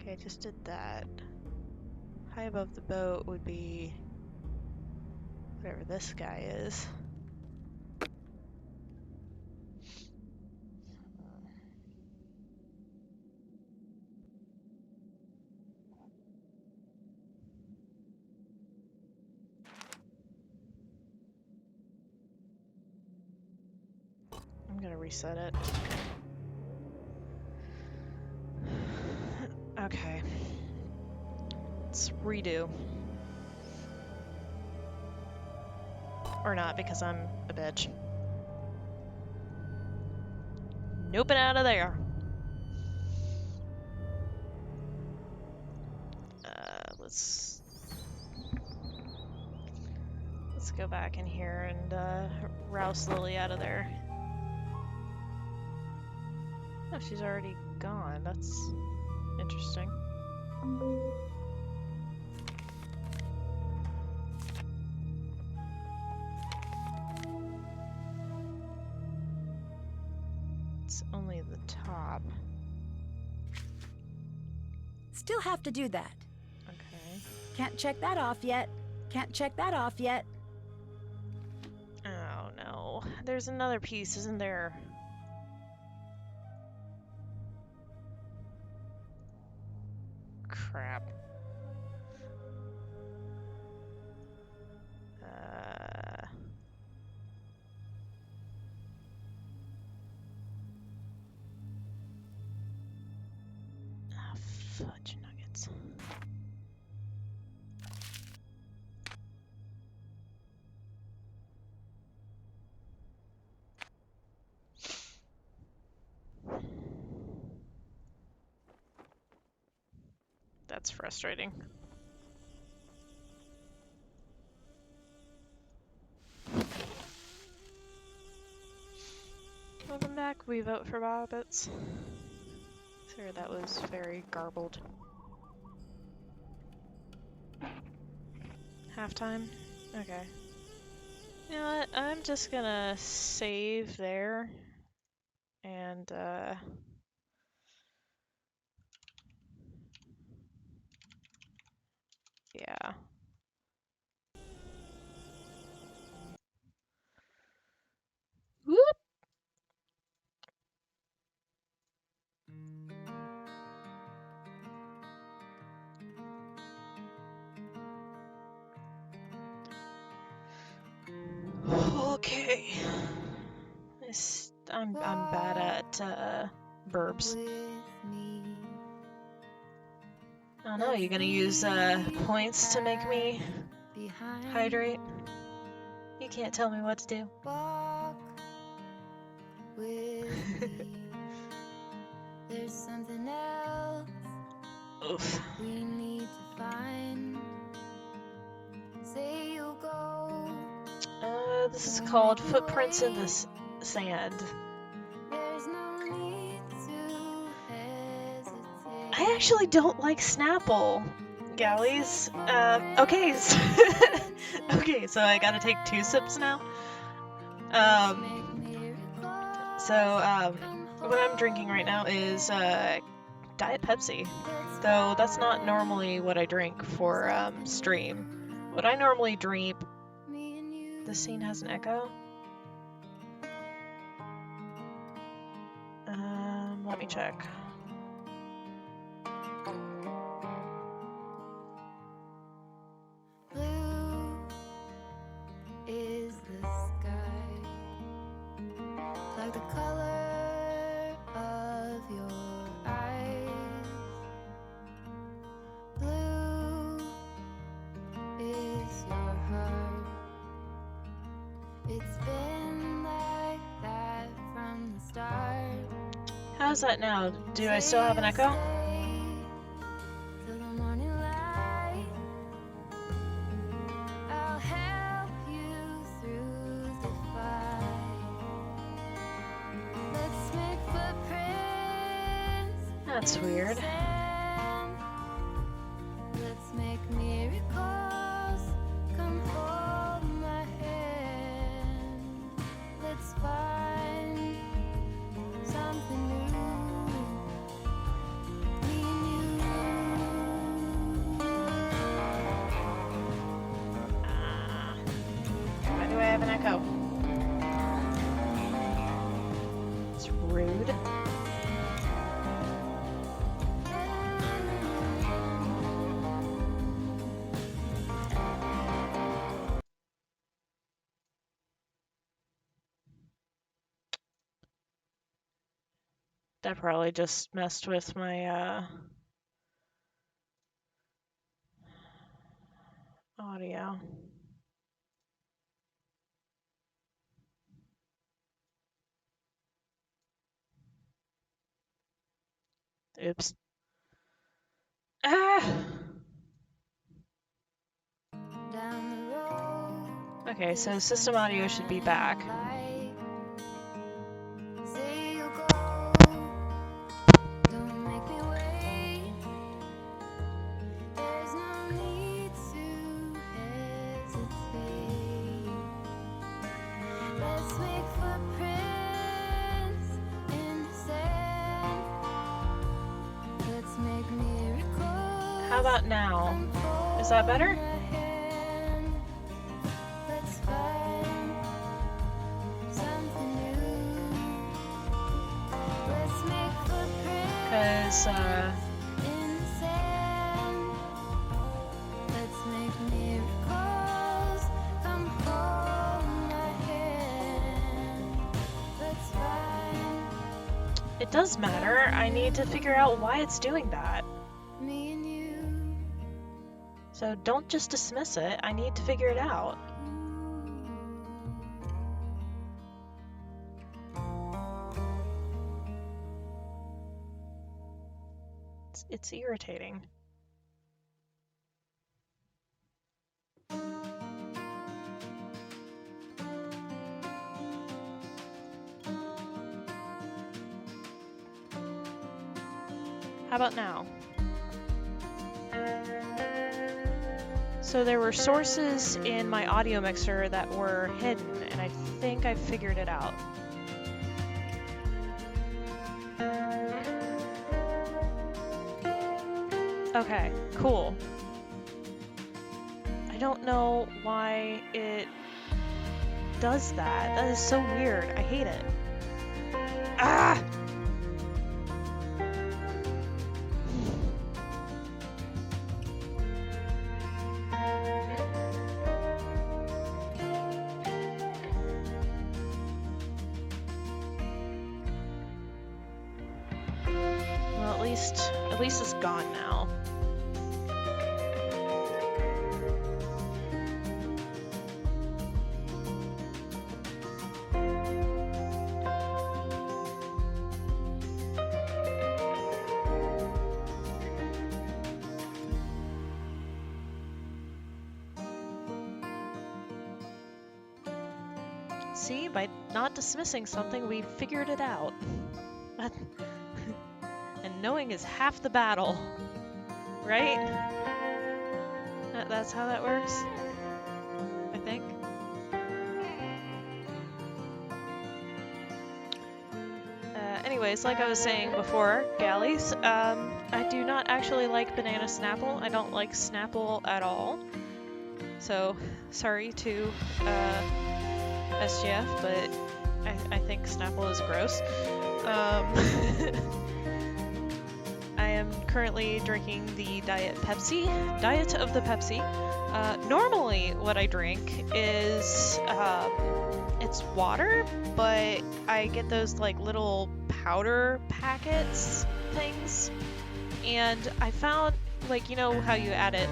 Okay, I just did that. High above the boat would be whatever this guy is. I'm gonna reset it. Okay. Let's redo. Or not, because I'm a bitch. Nope, and out of there. Let's go back in here and rouse Lily out of there. Oh, she's already gone. That's interesting. It's only the top. Still have to do that. Okay. Can't check that off yet. Can't check that off yet. Oh no. There's another piece, isn't there? Crap. Oh, fudge nuggets. That's frustrating. we vote for Bobbits? Sorry, that was very garbled. Halftime? Okay. You know what? I'm just gonna save there. And, yeah. Whoop! Okay. I'm bad at verbs. I don't know, you gonna use points to make me hydrate? You can't tell me what to do. There's something else Oof. we need to find. Say you'll go. This is called Footprints in the Sand. There's no need to hesitate. I actually don't like Snapple galleys. Okay. Okay, so I gotta take 2 sips now. What I'm drinking right now is Diet Pepsi. Though that's not normally what I drink for stream. What I normally drink. This scene has an echo. Let me check. Blue is the sky, like the color of your eyes. Blue is your heart. It's been like that from the start. How's that now? Do I still have an echo? Till the morning light, I'll help you through the fight. Let's make footprints. That's weird. Let's make miracles. Come hold my hand. Let's find something new. Me and Why do I have an echo? It's rude. That probably just messed with my audio. Oops. Ah! down the road. Okay, so system audio should be back. Say you'll go. Don't make me wait. There's no need to hesitate. Let's make footprints in the sand. Let's make miracles. How about now? Is that better? Let's find something new. Let's make footprints Because, in the sand. Let's make miracles. Come hold my hand. Let's find it does matter. I need to figure out why it's doing that. me and you. So don't just dismiss it. I need to figure it out. It's irritating. How about now? So there were sources in my audio mixer that were hidden, and I think I figured it out. Okay, cool. I don't know why it does that. That is so weird. I hate it. Ah! Well, at least it's gone now. See, by not dismissing something, we figured it out. And knowing is half the battle, right? That's how that works, I think. Anyways, like I was saying before, galleys, I do not actually like banana Snapple. I don't like Snapple at all. So, sorry to SGF, but I think Snapple is gross. I am currently drinking the Diet of the Pepsi. Normally what I drink is, it's water, but I get those like little powder packets things, and I found, like, you know how you add it,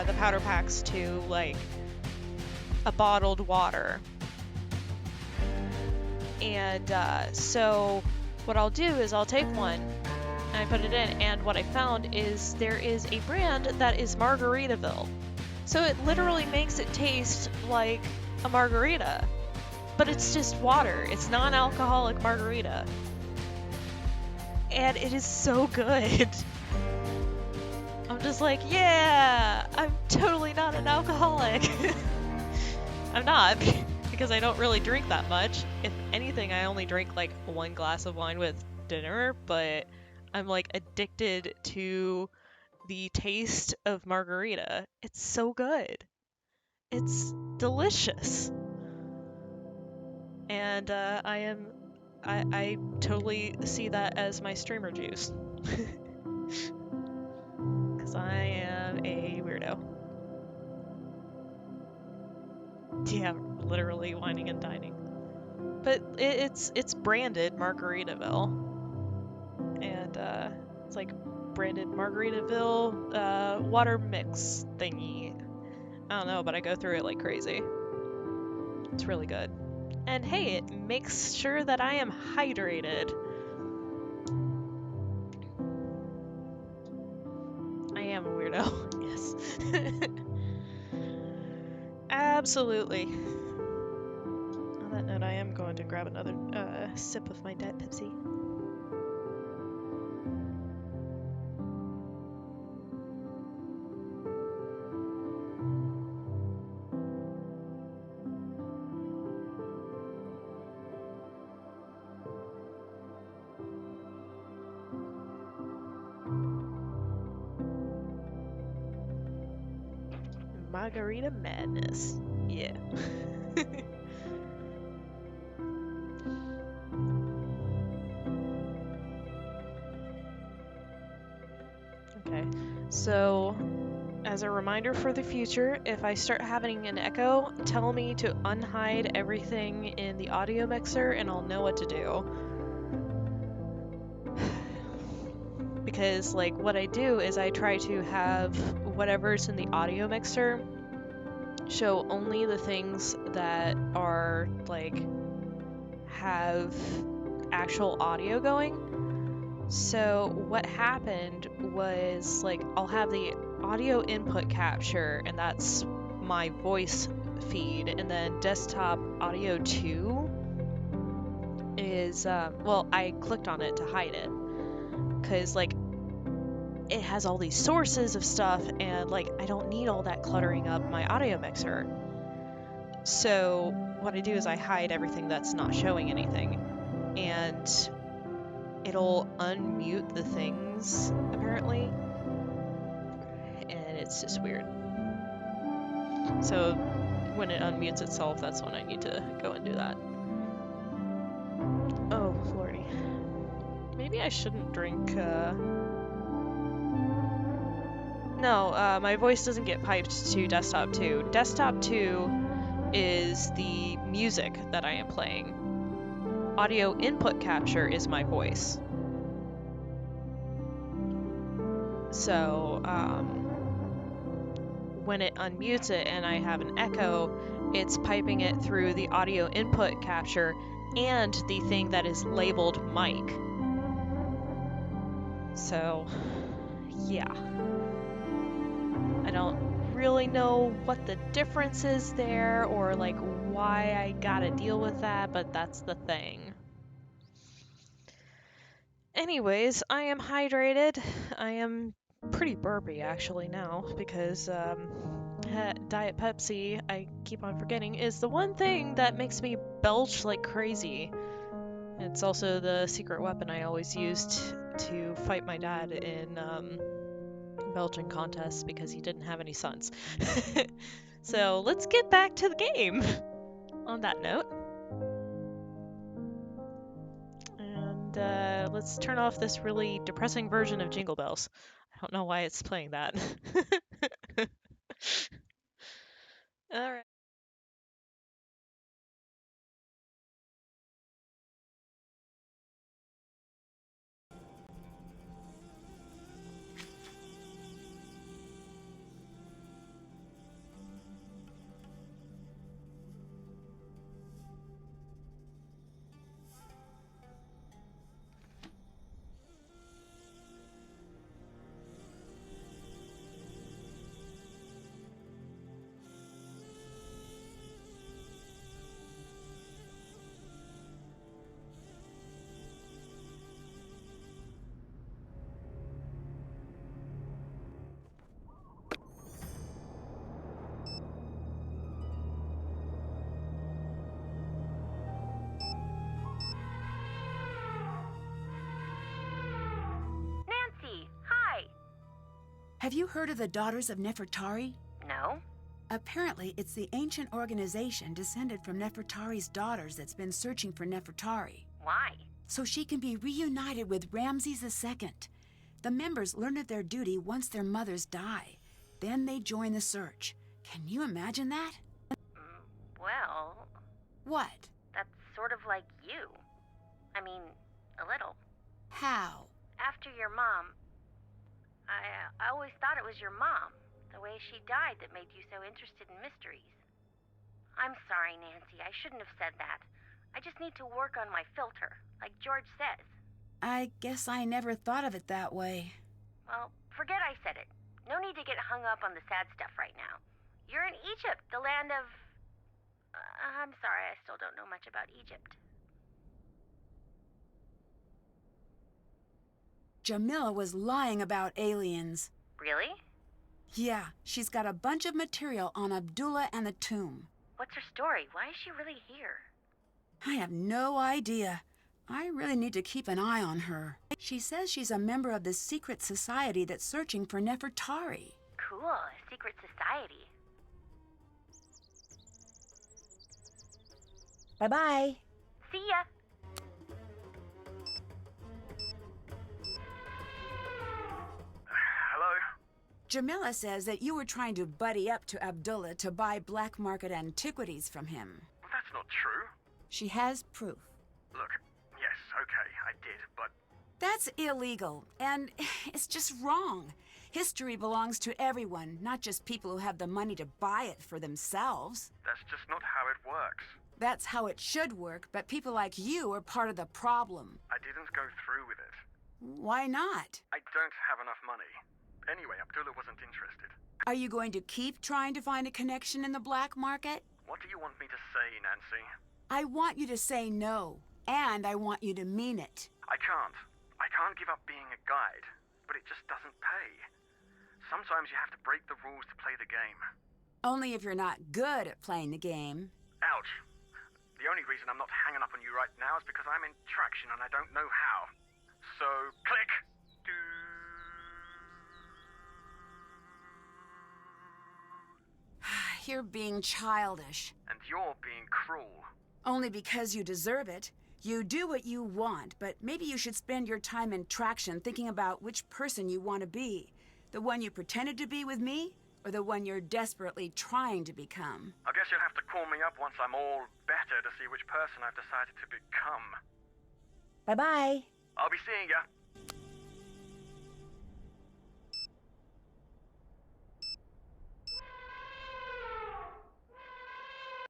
the powder packs to like a bottled water. And so what I'll do is I'll take one and I put it in, and what I found is there is a brand that is Margaritaville. So it literally makes it taste like a margarita, but it's just water. It's non-alcoholic margarita. And it is so good. I'm just like, yeah, I'm totally not an alcoholic. I'm not, because I don't really drink that much. If anything, I only drink like one glass of wine with dinner, but I'm like addicted to the taste of margarita. It's so good. It's delicious. And I totally see that as my streamer juice. Because I am a weirdo. Yeah, literally whining and dining. But it's branded Margaritaville. And it's like branded Margaritaville water mix thingy. I don't know, but I go through it like crazy. It's really good. And hey, it makes sure that I am hydrated. I am a weirdo, yes. Absolutely. On that note, I am going to grab another sip of my Diet Pepsi. Margarita madness. Yeah. Okay, so as a reminder for the future, if I start having an echo, tell me to unhide everything in the audio mixer and I'll know what to do. Because, like, what I do is I try to have whatever's in the audio mixer show only the things that are, like, have actual audio going. So what happened was, like, I'll have the audio input capture, and that's my voice feed, and then desktop audio 2 is, well, I clicked on it to hide it. Because, like, it has all these sources of stuff, and like I don't need all that cluttering up my audio mixer. So what I do is I hide everything that's not showing anything, and it'll unmute the things apparently, and it's just weird. So when it unmutes itself, that's when I need to go and do that. Oh lordy, maybe I shouldn't drink. No, my voice doesn't get piped to desktop 2. Desktop 2 is the music that I am playing. Audio input capture is my voice. So, when it unmutes it and I have an echo, it's piping it through the audio input capture and the thing that is labeled mic. So, yeah. I don't really know what the difference is there or like why I gotta deal with that, but that's the thing. Anyways, I am hydrated. I am pretty burpy actually now because Diet Pepsi, I keep on forgetting, is the one thing that makes me belch like crazy. It's also the secret weapon I always used to fight my dad in belching contests because he didn't have any sons. So let's get back to the game on that note. And let's turn off this really depressing version of Jingle Bells. I don't know why it's playing that. Alright. Nancy, hi. Have you heard of the Daughters of Nefertari? No? Apparently, it's the ancient organization descended from Nefertari's daughters that's been searching for Nefertari, Why? so she can be reunited with Ramses II. The members learn of their duty once their mothers die. Then they join the search. Can you imagine that? Well, What? that's sort of like you. I mean, a little. How? After your mom, I always thought it was your mom, the way she died, that made you so interested in mysteries. I'm sorry, Nancy. I shouldn't have said that. I just need to work on my filter, like George says. I guess I never thought of it that way. Well, forget I said it. No need to get hung up on the sad stuff right now. You're in Egypt, the land of... I'm sorry, I still don't know much about Egypt. Jamila was lying about aliens. Really? Yeah, she's got a bunch of material on Abdullah and the tomb. What's her story? Why is she really here? I have no idea. I really need to keep an eye on her. She says she's a member of the secret society that's searching for Nefertari. Cool, a secret society. Bye-bye. See ya! Hello? Jamila says that you were trying to buddy up to Abdullah to buy black market antiquities from him. That's not true. She has proof. Look, yes, okay, I did, but That's illegal, and it's just wrong. History belongs to everyone, not just people who have the money to buy it for themselves. that's just not how it works. That's how it should work, but people like you are part of the problem. I didn't go through with it. Why not? I don't have enough money. Anyway, Abdullah wasn't interested. Are you going to keep trying to find a connection in the black market? What do you want me to say, Nancy? I want you to say no, and I want you to mean it. I can't. I can't give up being a guide. but it just doesn't pay. Sometimes you have to break the rules to play the game. Only if you're not good at playing the game. Ouch. The only reason I'm not hanging up on you right now is because I'm in traction and I don't know how. So, click. You're being childish. And you're being cruel. Only because you deserve it. You do what you want, but maybe you should spend your time in traction thinking about which person you want to be. The one you pretended to be with me, or the one you're desperately trying to become? I guess you'll have to call me up once I'm all better to see which person I've decided to become. Bye-bye. I'll be seeing ya.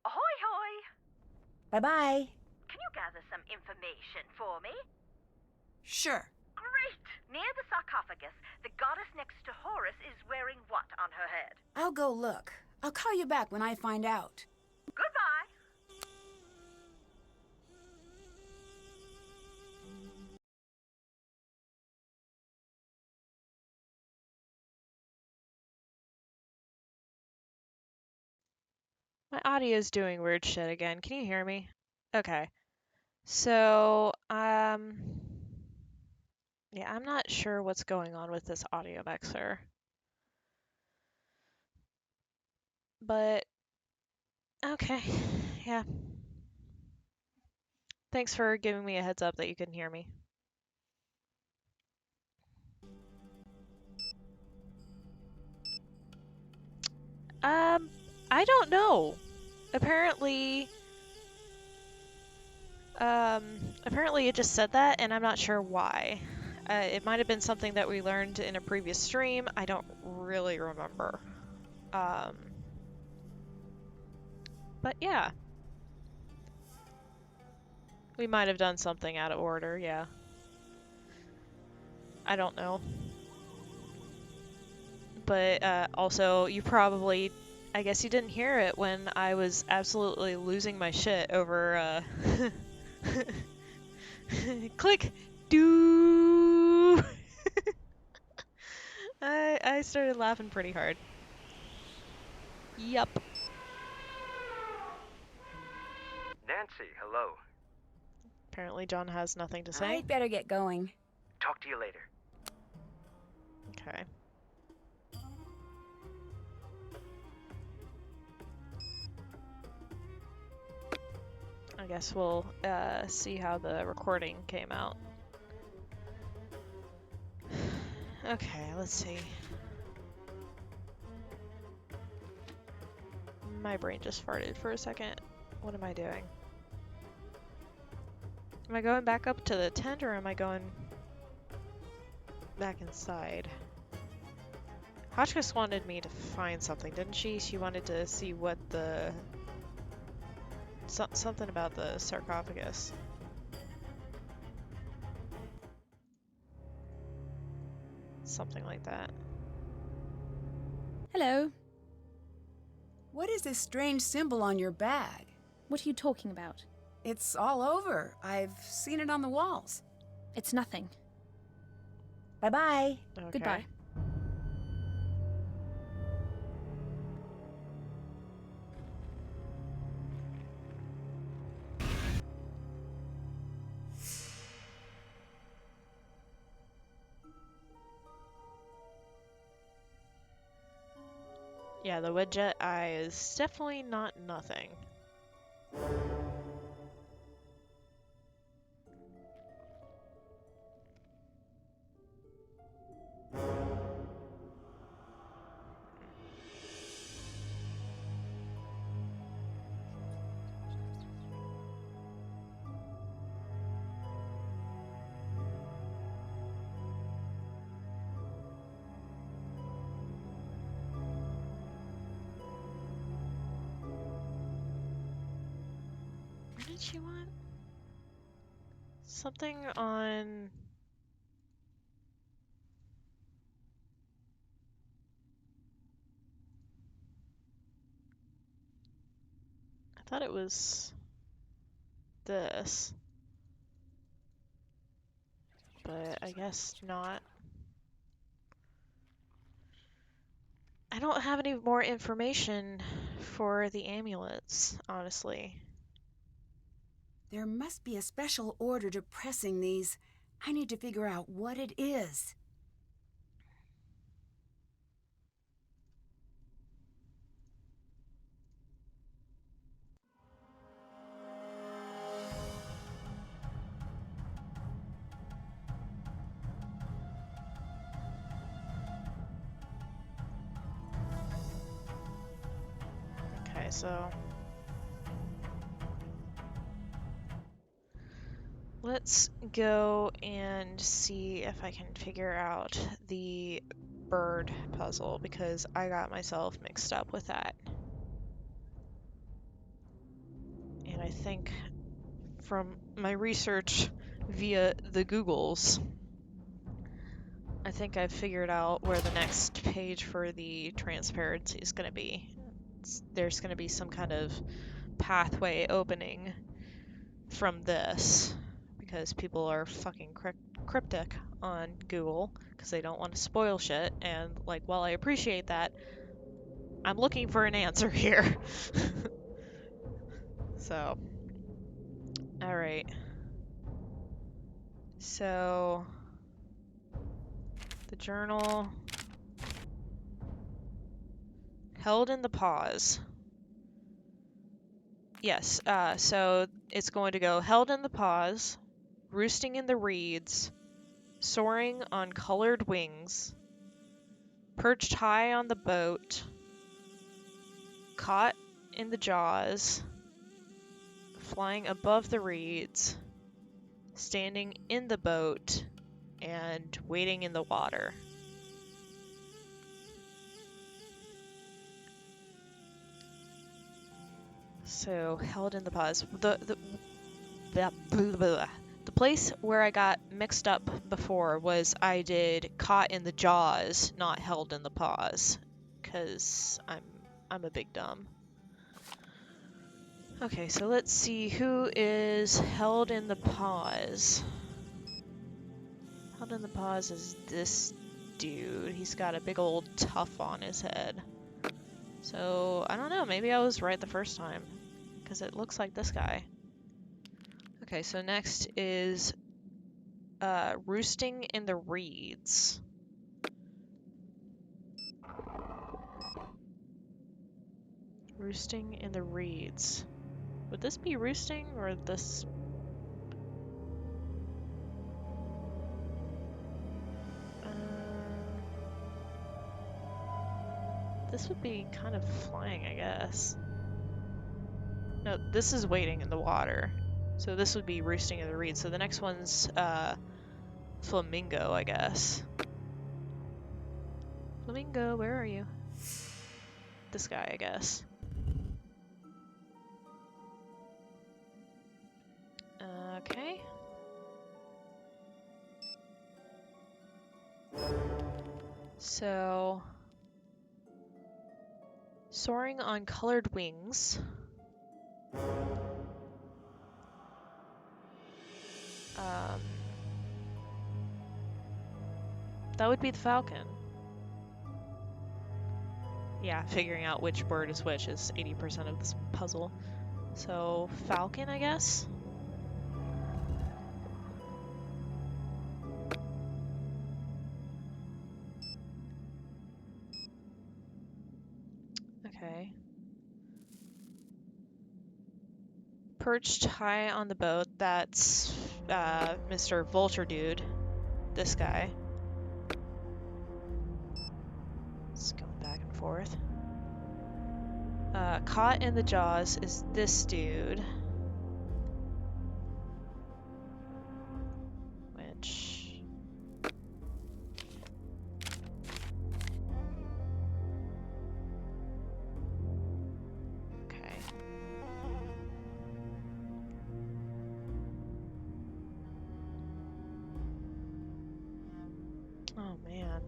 Ahoy, hoy! Bye-bye. Can you gather some information for me? Sure. Great! Near the sarcophagus, the goddess next to Horus is wearing what on her head? I'll go look. I'll call you back when I find out. Goodbye! My audio's doing weird shit again. Can you hear me? Okay. So, yeah, I'm not sure what's going on with this audio mixer. But, okay, yeah. Thanks for giving me a heads up that you couldn't hear me. I don't know. Apparently it just said that, and I'm not sure why. It might have been something that we learned in a previous stream. I don't really remember. But yeah. We might have done something out of order, yeah. I don't know. But also, you probably, I guess you didn't hear it when I was absolutely losing my shit over, click, do. I started laughing pretty hard. Yup. Nancy, hello. Apparently John has nothing to say. I'd better get going. Talk to you later. Okay. I guess we'll see how the recording came out. Okay, let's see. My brain just farted for a second. What am I doing? Am I going back up to the tent, or am I going back inside? Hotchkiss wanted me to find something, didn't she? She wanted to see what the... something about the sarcophagus. Something like that. Hello. What is this strange symbol on your bag? What are you talking about? It's all over. I've seen it on the walls. It's nothing. Bye-bye. Okay. Goodbye. Yeah, the Widget eye is definitely not nothing. What did she want? Something on... I thought it was this. But I guess not. I don't have any more information for the amulets, honestly. There must be a special order to pressing these. I need to figure out what it is. Okay, so let's go and see if I can figure out the bird puzzle, because I got myself mixed up with that. And I think from my research via the Googles, I think I've figured out where the next page for the transparency is going to be. There's going to be some kind of pathway opening from this, because people are fucking cryptic on Google because they don't want to spoil shit, and like, while I appreciate that, I'm looking for an answer here. So, alright. So, the journal held in the pause. Yes, so it's going to go held in the pause, roosting in the reeds, soaring on colored wings, perched high on the boat, caught in the jaws, flying above the reeds, standing in the boat, and waiting in the water. So, held in the pause. The place where I got mixed up before was I did caught in the jaws, not held in the pause, because I'm a big dumb. Okay, so let's see who is held in the pause. Held in the pause is this dude. He's got a big old tuff on his head. So, I don't know, maybe I was right the first time, because it looks like this guy. Okay, so next is roosting in the reeds. Roosting in the reeds. Would this be roosting, or this? This would be kind of flying, I guess. No, this is waiting in the water. So this would be roosting in the reeds. So the next one's flamingo, I guess. Flamingo, where are you? This guy, I guess. Okay. So, soaring on colored wings. That would be the falcon. Yeah, figuring out which bird is which is 80% of this puzzle. So, falcon, I guess? Okay. Perched high on the boat, that's Mr. Vulture Dude. This guy. It's going back and forth. Caught in the jaws is this dude. Which... Okay. Oh, man.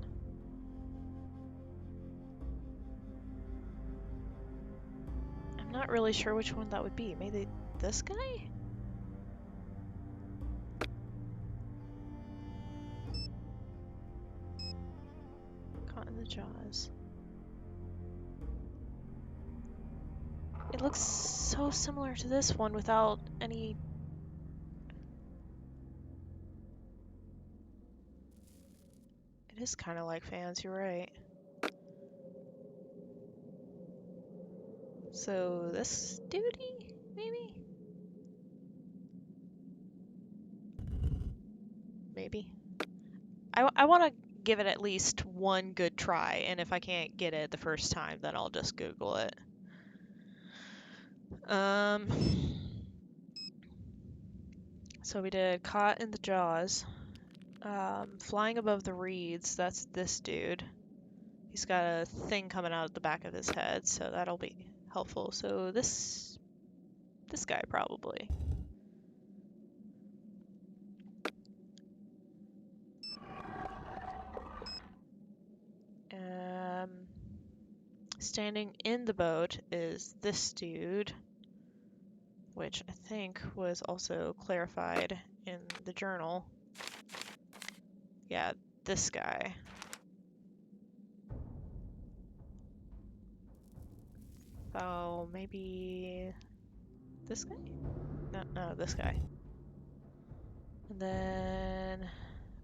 I'm not really sure which one that would be. Maybe this guy? Caught in the jaws. It looks so similar to this one without any... It is kind of like fans, you're right. So this duty, maybe? Maybe. I want to give it at least one good try, and if I can't get it the first time, then I'll just Google it. So we did Caught in the Jaws. Flying Above the Reeds, that's this dude. He's got a thing coming out of the back of his head, so that'll be helpful. So this guy probably. Standing in the boat is this dude, which I think was also clarified in the journal. Yeah, this guy. Oh, maybe this guy? No, this guy. And then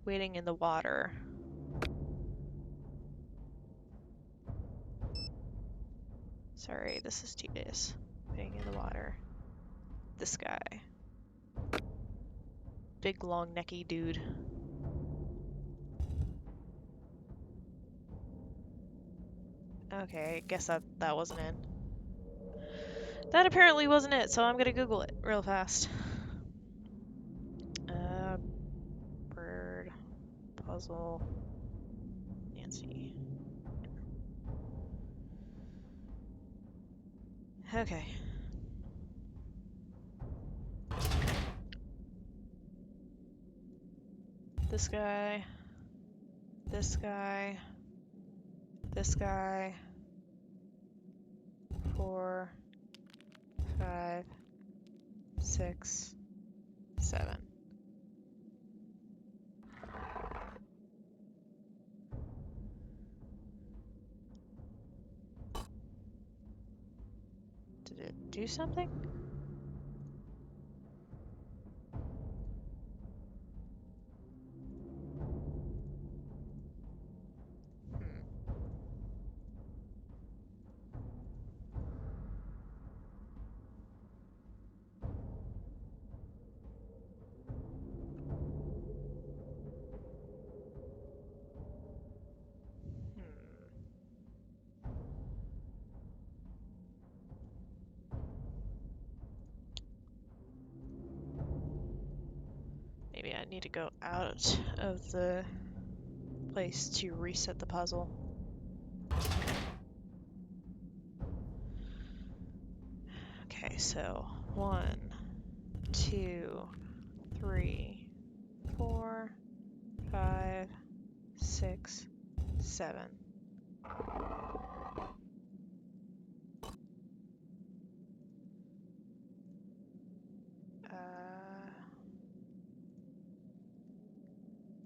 waiting in the water. Sorry, this is tedious. Waiting in the water. This guy. Big, long, necky dude. Okay, I guess that wasn't in. That apparently wasn't it, so I'm gonna Google it real fast. Bird puzzle Nancy. Okay. This guy. This guy. This guy. 4, 5, 6, 7. Did it do something? Maybe I need to go out of the place to reset the puzzle. Okay, so 1, 2, 3, 4, 5, 6, 7.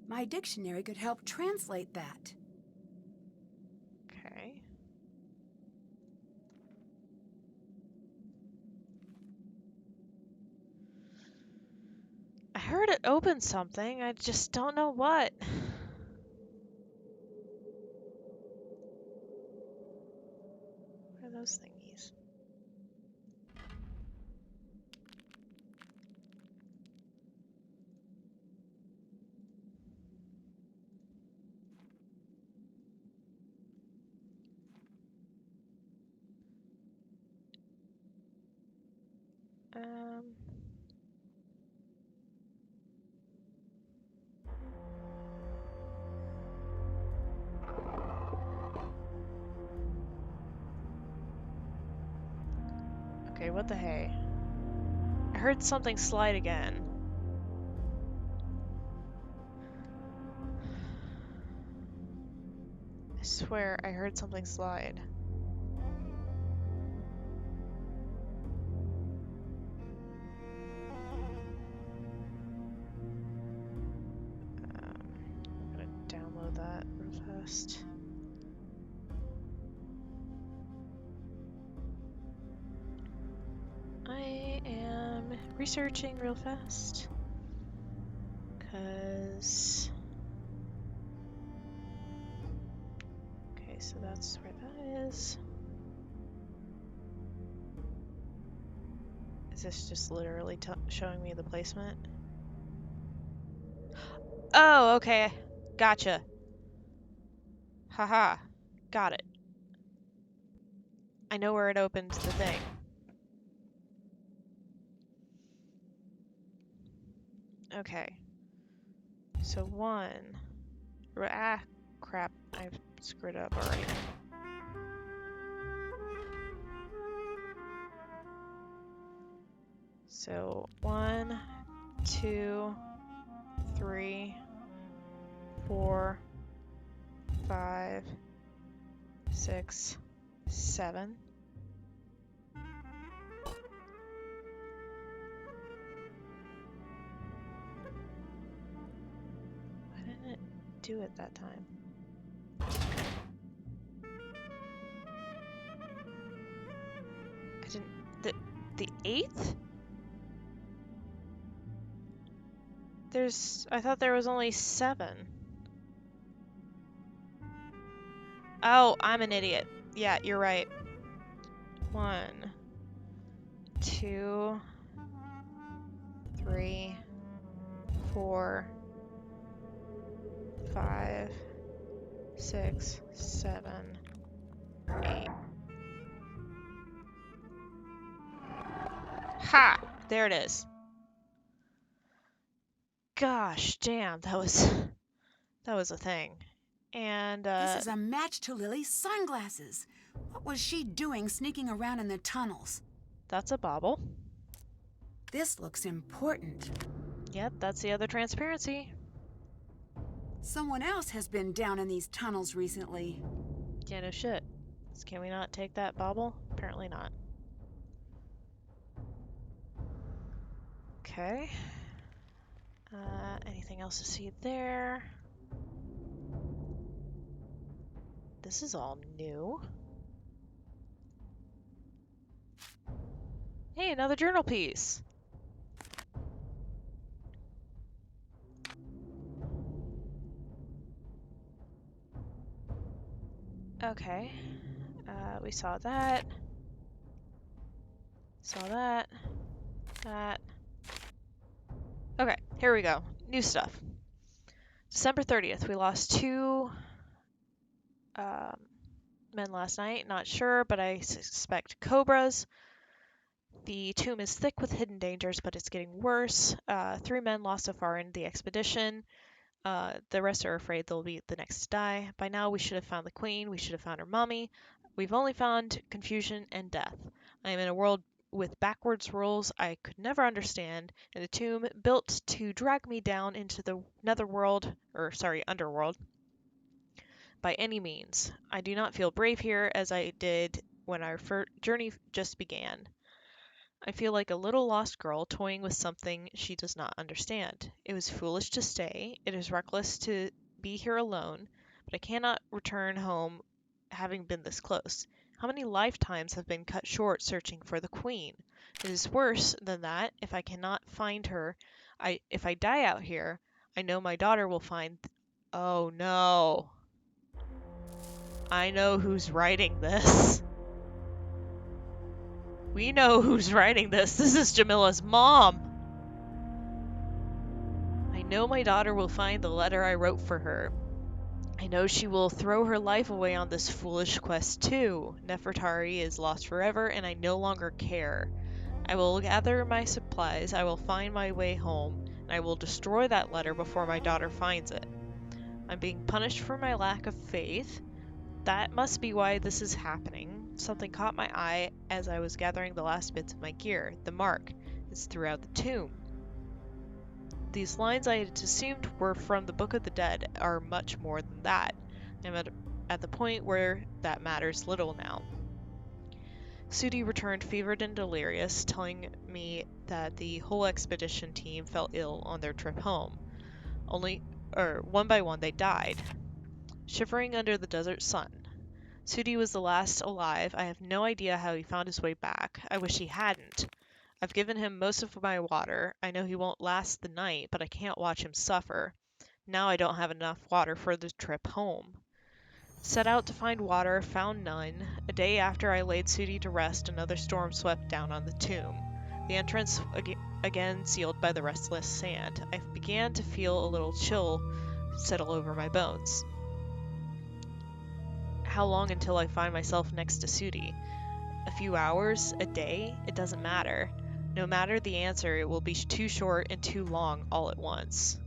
My dictionary could help translate that. Okay. I heard it open something, I just don't know what. What are those thingies? Okay, what the hey? I heard something slide again. I swear I heard something slide. I'm gonna download that real fast. researching real fast. Cause... Okay, so that's where that is. Is this just literally showing me the placement? Oh, okay. Gotcha. Haha. Got it. I know where it opens the thing. Okay. So one. Ah, crap. I've screwed up already. So 1, 2, 3, 4, 5, 6, 7. Why didn't it do it that time? I didn't... The 8th? I thought there was only 7. Oh, I'm an idiot. Yeah, you're right. 1, 2, 3, 4, 5, 6, 7, 8. Ha! There it is. Gosh, damn, that was a thing. And This is a match to Lily's sunglasses. What was she doing sneaking around in the tunnels? that's a bauble. This looks important. Yep, that's the other transparency. Someone else has been down in these tunnels recently. Yeah, no shit. Can we not take that bauble? Apparently not. Okay. Anything else to see there? This is all new. Hey, another journal piece. Okay. We saw that. Saw that. That. Okay, here we go. New stuff. December 30th, we lost 2 men last night. Not sure, but I suspect cobras. The tomb is thick with hidden dangers, but it's getting worse. 3 men lost so far in the expedition. The rest are afraid they'll be the next to die. By now, we should have found the queen. We should have found her mummy. We've only found confusion and death. I am in a world with backwards rules I could never understand, in a tomb built to drag me down into the underworld, by any means. I do not feel brave here as I did when our journey just began. I feel like a little lost girl toying with something she does not understand. It was foolish to stay. It is reckless to be here alone, but I cannot return home having been this close. How many lifetimes have been cut short searching for the queen? It is worse than that. If I cannot find her, if I die out here, I know my daughter will find... Oh no. I know who's writing this. We know who's writing this. This is Jamila's mom. I know my daughter will find the letter I wrote for her. I know she will throw her life away on this foolish quest too. Nefertari is lost forever, and I no longer care. I will gather my supplies, I will find my way home, and I will destroy that letter before my daughter finds it. I'm being punished for my lack of faith. That must be why this is happening. Something caught my eye as I was gathering the last bits of my gear. The mark is throughout the tomb. These lines I had assumed were from the Book of the Dead are much more than that. I'm at the point where that matters little now. Sudi returned fevered and delirious, telling me that the whole expedition team fell ill on their trip home. One by one they died, shivering under the desert sun. Sudi was the last alive. I have no idea how he found his way back. I wish he hadn't. I've given him most of my water. I know he won't last the night, but I can't watch him suffer. Now I don't have enough water for the trip home. Set out to find water, found none. A day after I laid Sudi to rest, another storm swept down on the tomb. The entrance again sealed by the restless sand. I began to feel a little chill settle over my bones. How long until I find myself next to Sudi? A few hours? A day? It doesn't matter. No matter the answer, it will be too short and too long all at once.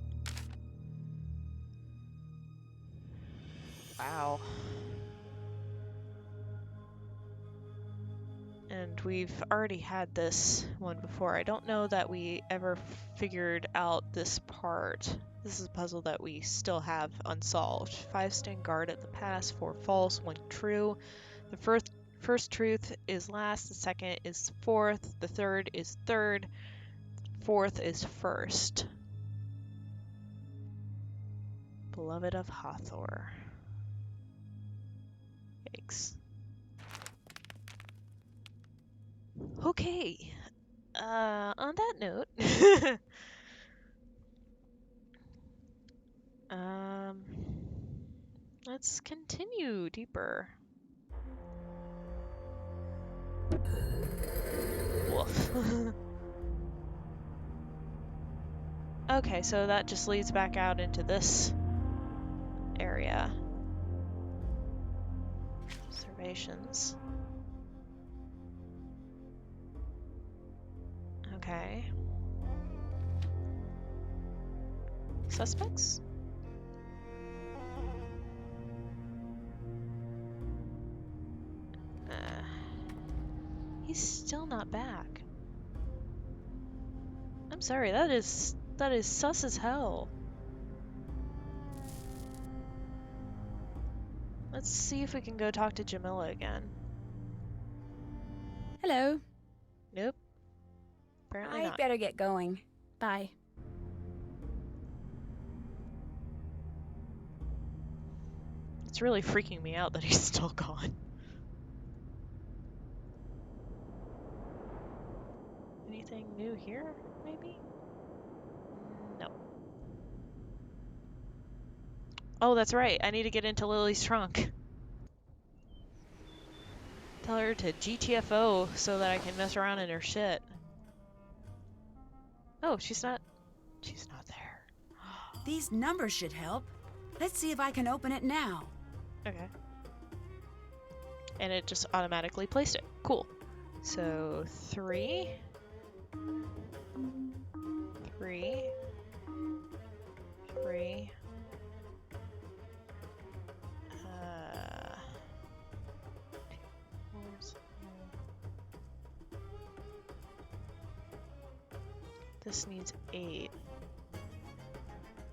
Wow. And we've already had this one before. I don't know that we ever figured out this part. This is a puzzle that we still have unsolved. 5 stand guard at the pass, 4 false, 1 true. The first truth is last, the second is fourth, the third is third, fourth is first. Beloved of Hathor. Yikes. Okay. On that note, let's continue deeper. Woof. Okay, so that just leads back out into this area. Observations. Okay. Suspects? He's still not back. I'm sorry, that is sus as hell. Let's see if we can go talk to Jamila again. Hello. Nope. Apparently I'd not. better get going. Bye. It's really freaking me out that he's still gone. Anything new here, maybe? No. Oh, that's right. I need to get into Lily's trunk. Tell her to GTFO so that I can mess around in her shit. Oh, she's not there. These numbers should help. Let's see if I can open it now. Okay. And it just automatically placed it. Cool. So 3. 3. 3. This needs 8.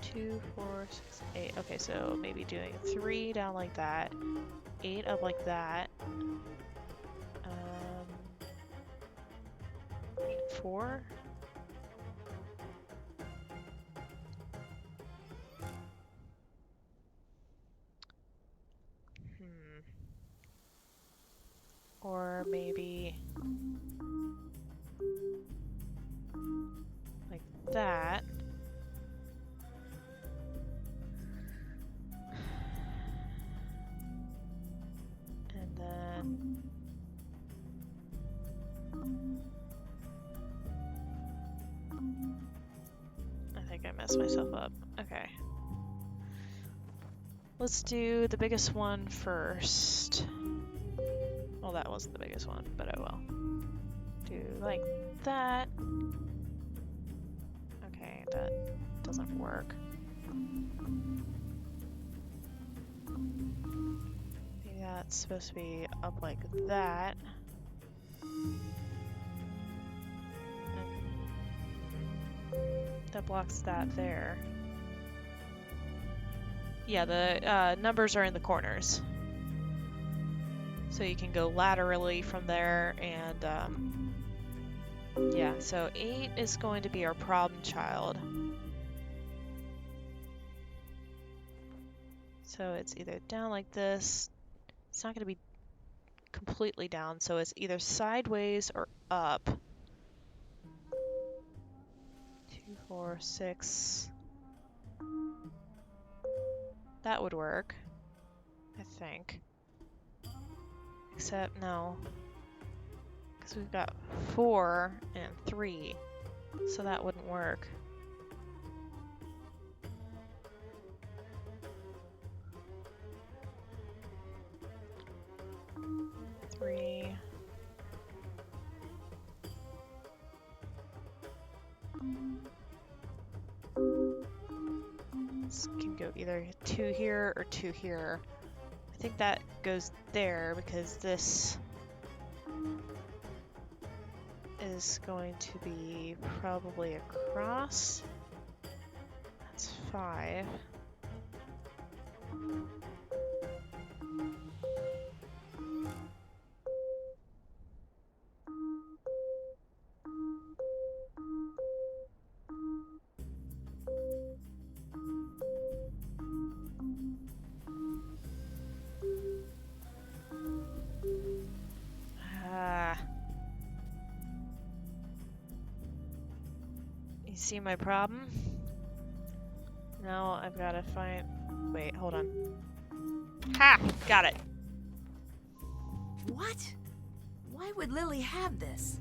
2, 4, 6, 8. Okay, so maybe doing 3 down like that, 8 up like that. 4. Or maybe like that. And then I think I messed myself up. Okay. Let's do the biggest one first. Well, that wasn't the biggest one, but I will. Do like that. Okay, that doesn't work. Maybe that's supposed to be up like that. That blocks that there. Yeah, the numbers are in the corners. So you can go laterally from there, and yeah, so 8 is going to be our problem child. So it's either down like this. It's not going to be completely down, so it's either sideways or up. 4, 6. That would work, I think. Except, no. Because we've got 4 and 3, so that wouldn't work. Three. This can go either 2 here or 2 here. I think that goes there because this is going to be probably across. That's 5. You see my problem? Now I've got to find... Wait, hold on. Ha! Got it. What? Why would Lily have this?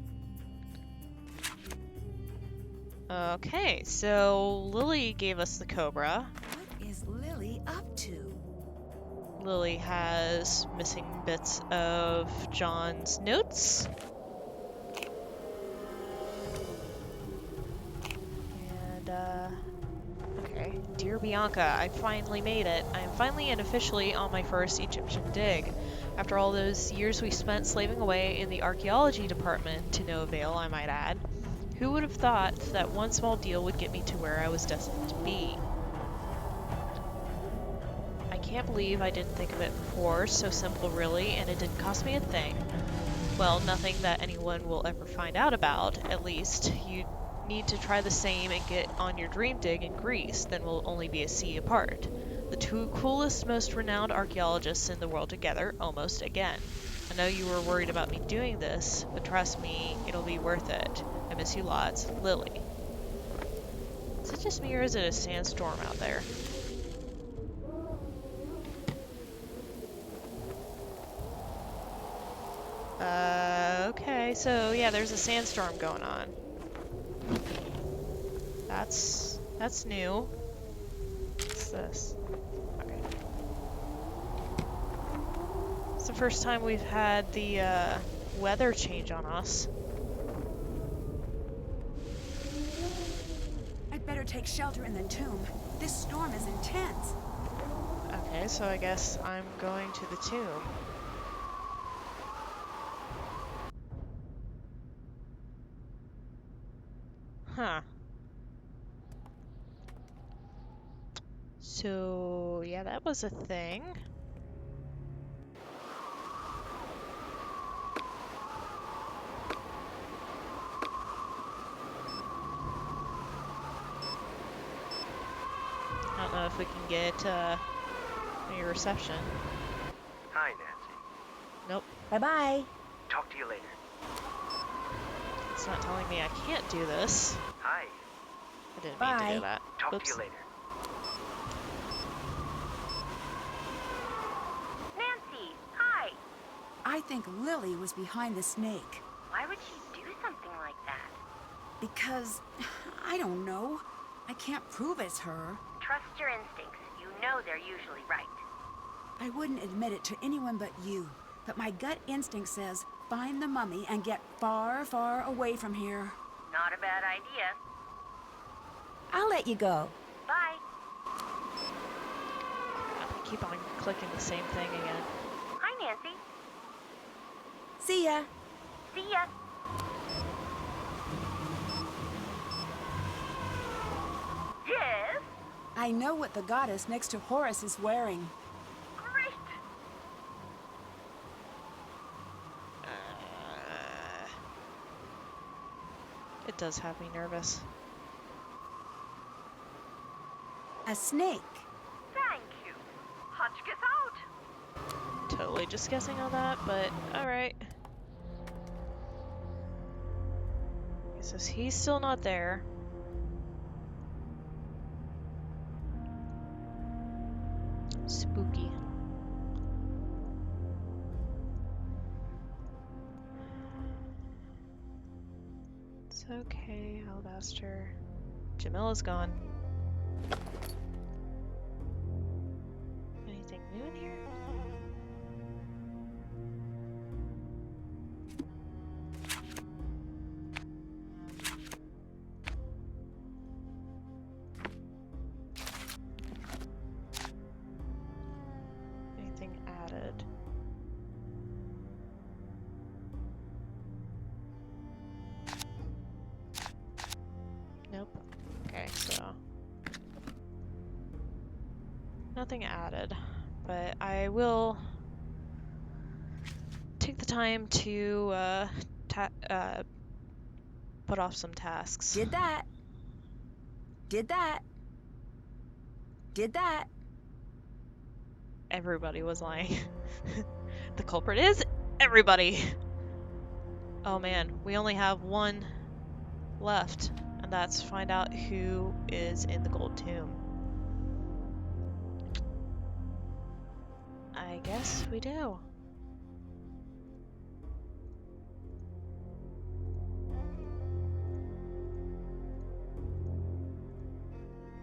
Okay, so Lily gave us the cobra. What is Lily up to? Lily has missing bits of John's notes. And, okay. Dear Bianca, I finally made it. I am finally and officially on my first Egyptian dig. After all those years we spent slaving away in the archaeology department, to no avail, I might add. Who would have thought that one small deal would get me to where I was destined to be? I can't believe I didn't think of it before. So simple, really, and it didn't cost me a thing. Well, nothing that anyone will ever find out about, at least. You need to try the same and get on your dream dig in Greece, then we'll only be a sea apart. The 2 coolest, most renowned archaeologists in the world together, almost again. I know you were worried about me doing this, but trust me, it'll be worth it. I miss you lots, Lily. Is it just me or is it a sandstorm out there? Okay, so yeah, there's a sandstorm going on. That's new. What's this? Okay. It's the first time we've had the weather change on us. I'd better take shelter in the tomb. This storm is intense. Okay, so I guess I'm going to the tomb. Huh. So, yeah, that was a thing. I don't know if we can get any reception. Hi, Nancy. Nope, Bye-bye. Talk to you later. it's not telling me I can't do this. Hi. I didn't mean to Bye. do that. Talk Oops. to you later. Nancy, hi. I think Lily was behind the snake. Why would she do something like that? Because, I don't know. I can't prove it's her. Trust your instincts. You know they're usually right. I wouldn't admit it to anyone but you. But my gut instinct says, find the mummy and get far, far away from here. Not a bad idea. I'll let you go. Bye. I keep on clicking the same thing again. Hi, Nancy. See ya. See ya. Yes? I know what the goddess next to Horus is wearing. Great. It does have me nervous. A snake. Thank you. Hutch gets out. Totally just guessing on that, but alright. So he's still not there. Spooky. It's okay, Alabaster. Jamila's gone. Anything new in here? Anything added? Nope. Okay, so nothing added, but I will take the time to put off some tasks. Did that. Did that. Did that. Everybody was lying. The culprit is everybody. Oh man, we only have one left, and that's find out who is in the gold tomb. I guess we do.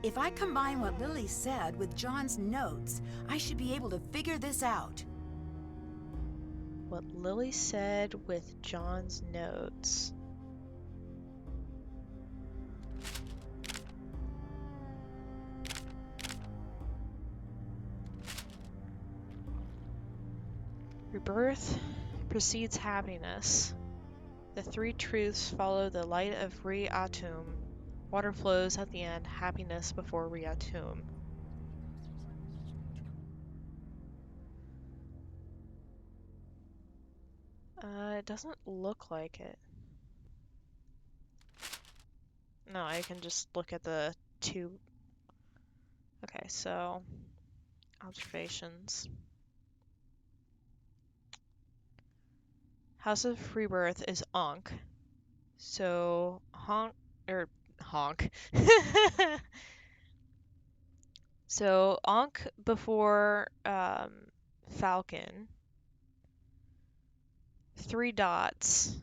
If I combine what Lily said with John's notes, I should be able to figure this out. What Lily said with John's notes. Rebirth precedes happiness. The three truths follow the light of Re-Atum. Water flows at the end, happiness before Re-Atum. It doesn't look like it. No, I can just look at the two. Okay, so observations. House of Rebirth is Ankh. So honk. So Ankh before Falcon. 3 dots.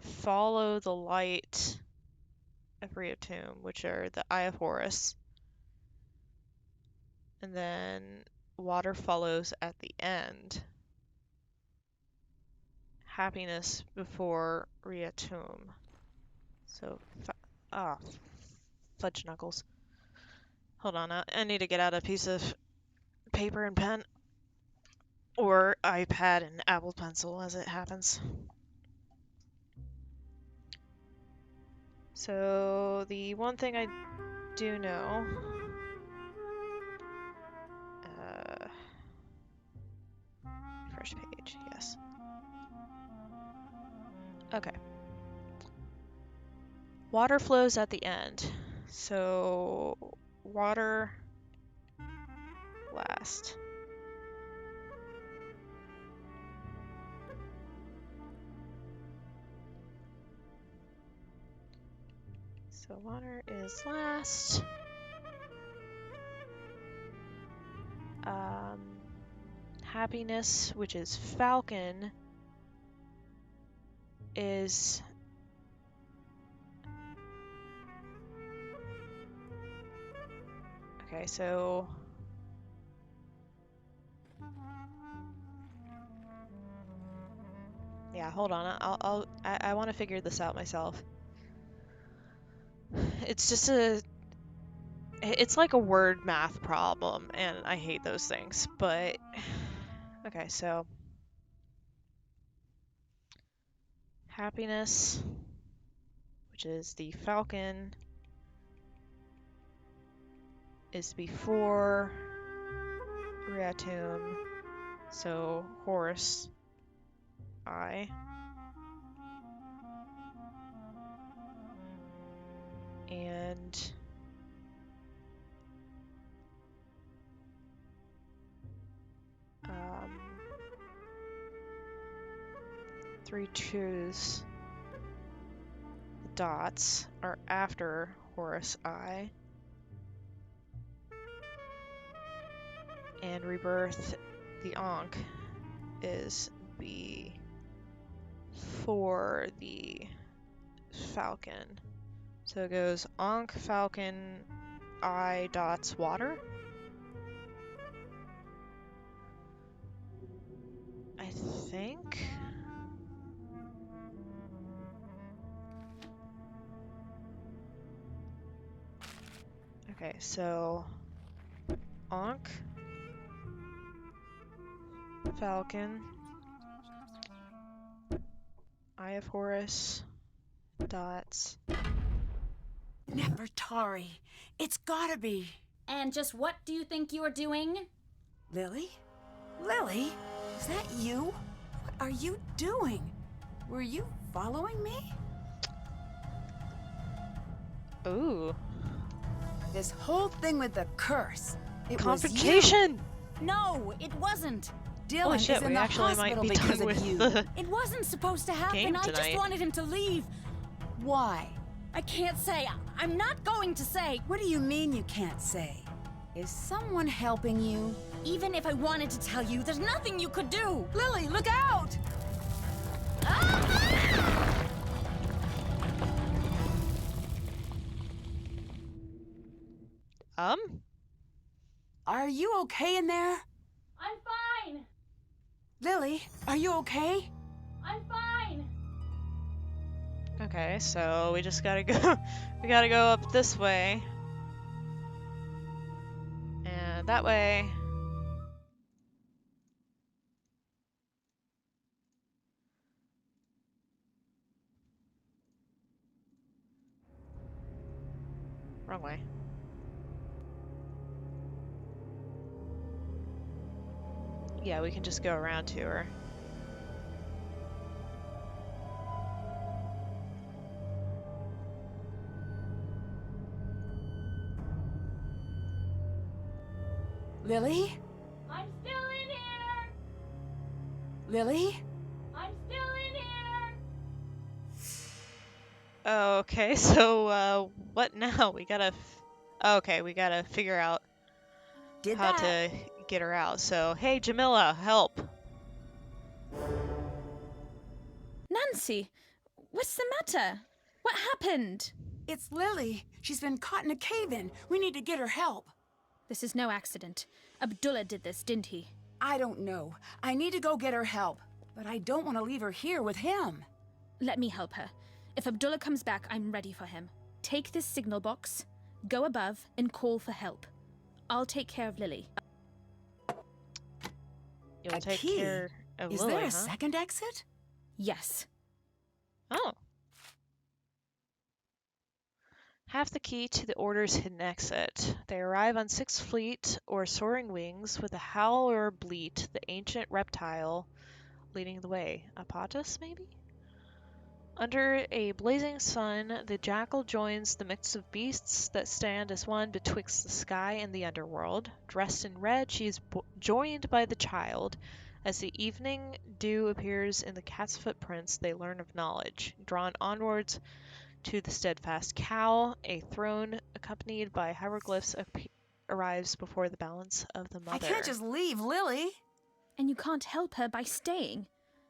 Follow the light of Re-Atum, which are the Eye of Horus. And then water follows at the end. Happiness before Re-Atum. So, fudge knuckles. Hold on, I need to get out a piece of paper and pen. Or iPad and Apple Pencil, as it happens. So, the one thing I do know... Fresh page, yes. Okay. Water flows at the end. So, water last. So water is last. Happiness, which is Falcon, is okay. So yeah, hold on. I want to figure this out myself. It's just it's like a word math problem, and I hate those things, but okay, so happiness, which is the Falcon, is before Re-Atum, so Horus, I. And three truths, the dots, are after Horus I. and rebirth the Ankh is before the Falcon. So it goes Ankh, Falcon, I dots water. I think. Okay, so Ankh, Falcon, Eye of Horus, dots. Nefertari. It's gotta be. And just what do you think you are doing? Lily? Lily? Is that you? What are you doing? Were you following me? Ooh. This whole thing with the curse. It Confrontation! No, it wasn't. was you. Holy Dylan shit, is in we the actually might hospital be because done of with you. the It wasn't supposed to happen. game I just tonight. wanted him to leave. Why? I can't say. I'm not going to say. What do you mean you can't say? Is someone helping you? Even if I wanted to tell you, there's nothing you could do. Lily, look out! Are you okay in there? I'm fine. Lily, are you okay? I'm fine. Okay, so we just gotta go. We gotta go up this way. And that way. Wrong way. Yeah, we can just go around to her. Lily? I'm still in here. Lily? I'm still in here. Okay, so what now? We gotta. Okay, we gotta figure out Did how that. to get her out. So, hey, Jamila, help. Nancy, what's the matter? What happened? It's Lily. She's been caught in a cave-in. We need to get her help. This is no accident. Abdullah did this, didn't he? I don't know. I need to go get her help. But I don't want to leave her here with him. Let me help her. If Abdullah comes back, I'm ready for him. Take this signal box, go above, and call for help. I'll take care of Lily. You'll A take key? care of Is Lily, there a huh? second exit? Yes. Oh. Have the key to the Order's hidden exit. They arrive on Sixth Fleet or soaring wings with a howl or a bleat, the ancient reptile leading the way. Apotus, maybe? Under a blazing sun, the jackal joins the mix of beasts that stand as one betwixt the sky and the underworld. Dressed in red, she is joined by the child. As the evening dew appears in the cat's footprints, they learn of knowledge. Drawn onwards to the steadfast cow, a throne accompanied by hieroglyphs arrives before the balance of the mother. I can't just leave Lily. And you can't help her by staying.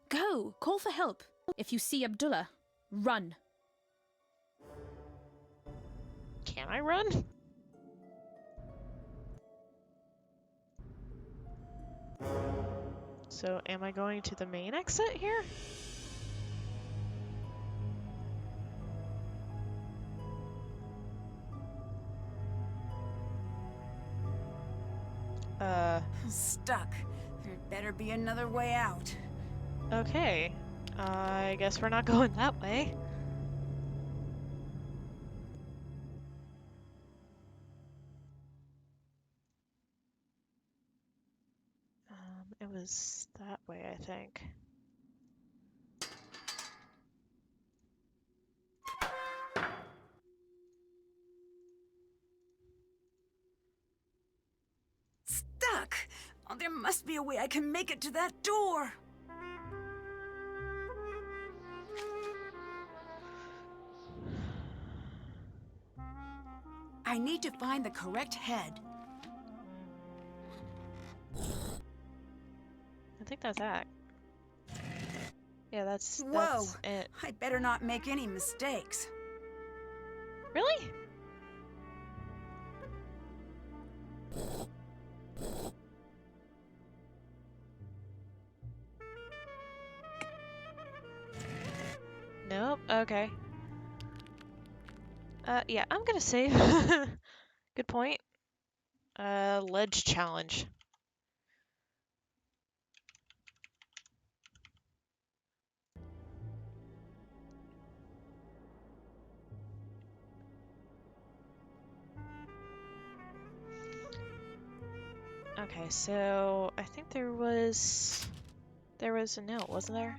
Go, call for help. If you see Abdullah, run. Can I run? So, am I going to the main exit here? Stuck. There better be another way out. Okay. I guess we're not going that way. It was that way, I think. Stuck! Oh, there must be a way I can make it to that door. I need to find the correct head. I think that's that. Yeah, that's Whoa! it. I better not make any mistakes. Really? Nope. Okay. Yeah, I'm gonna save. Good point. Ledge challenge. Okay, so I think there was a note, wasn't there?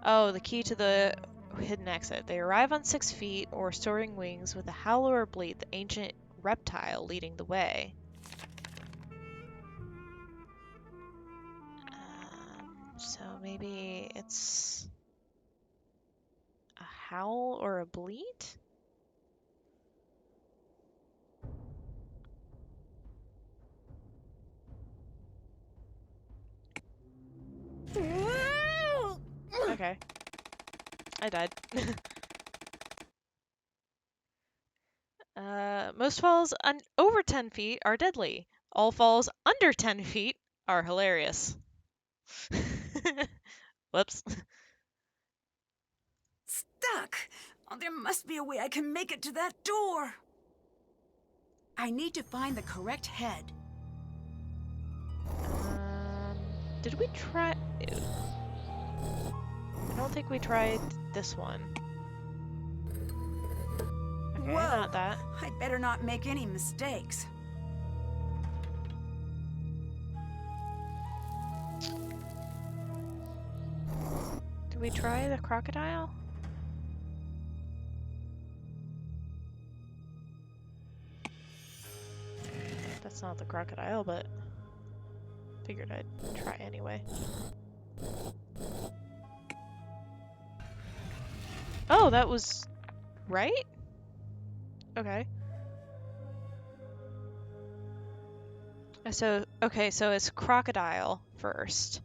Oh, the key to the hidden exit. They arrive on 6 feet or soaring wings with a howl or bleat, the ancient reptile leading the way. So maybe it's a howl or a bleat? Okay. I died. Most falls over 10 feet are deadly. All falls under 10 feet are hilarious. Whoops. Stuck! Oh, there must be a way I can make it to that door. I need to find the correct head. Did we try... I don't think we tried this one. Okay, Whoa! not that. I better not make any mistakes. Did we try the crocodile? That's not the crocodile, but figured I'd try anyway. Oh, that was right? Okay. So, okay, so it's crocodile first.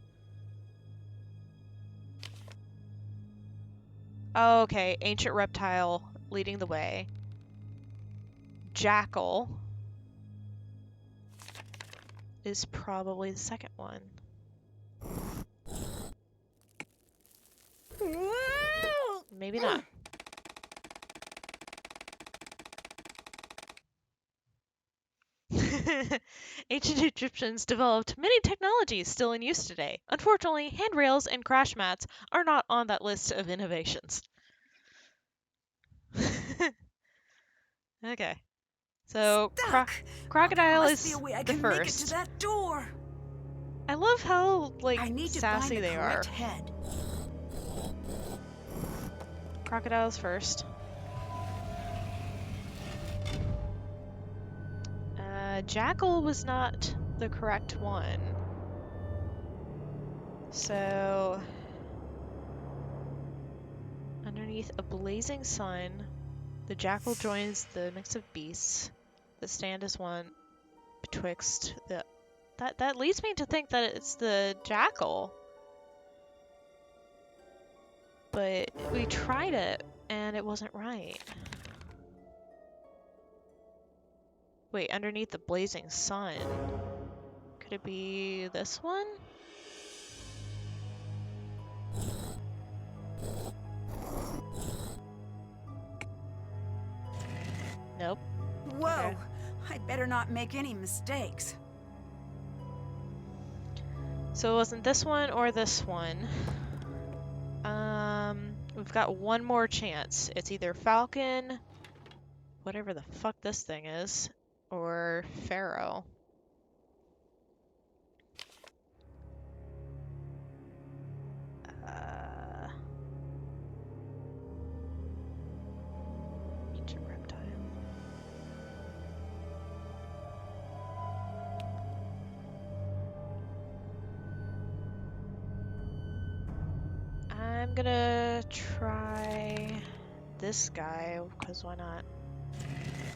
Oh, okay, ancient reptile leading the way. Jackal is probably the second one. Maybe not. Ancient Egyptians developed many technologies still in use today. Unfortunately, handrails and crash mats are not on that list of innovations. Okay. So, crocodile is the first. That door. I love how, like, I need to sassy find the they correct are. Head. Crocodile's first. Jackal was not the correct one. So, underneath a blazing sun, the jackal joins the mix of beasts that stand as one betwixt the... That leads me to think that it's the jackal. But we tried it, and it wasn't right. Wait, underneath the blazing sun. Could it be this one? Nope. Whoa! Okay. I better not make any mistakes. So it wasn't this one or this one. We've got one more chance. It's either Falcon, whatever the fuck this thing is, or Pharaoh. Ancient reptile. I'm gonna try this guy, because why not?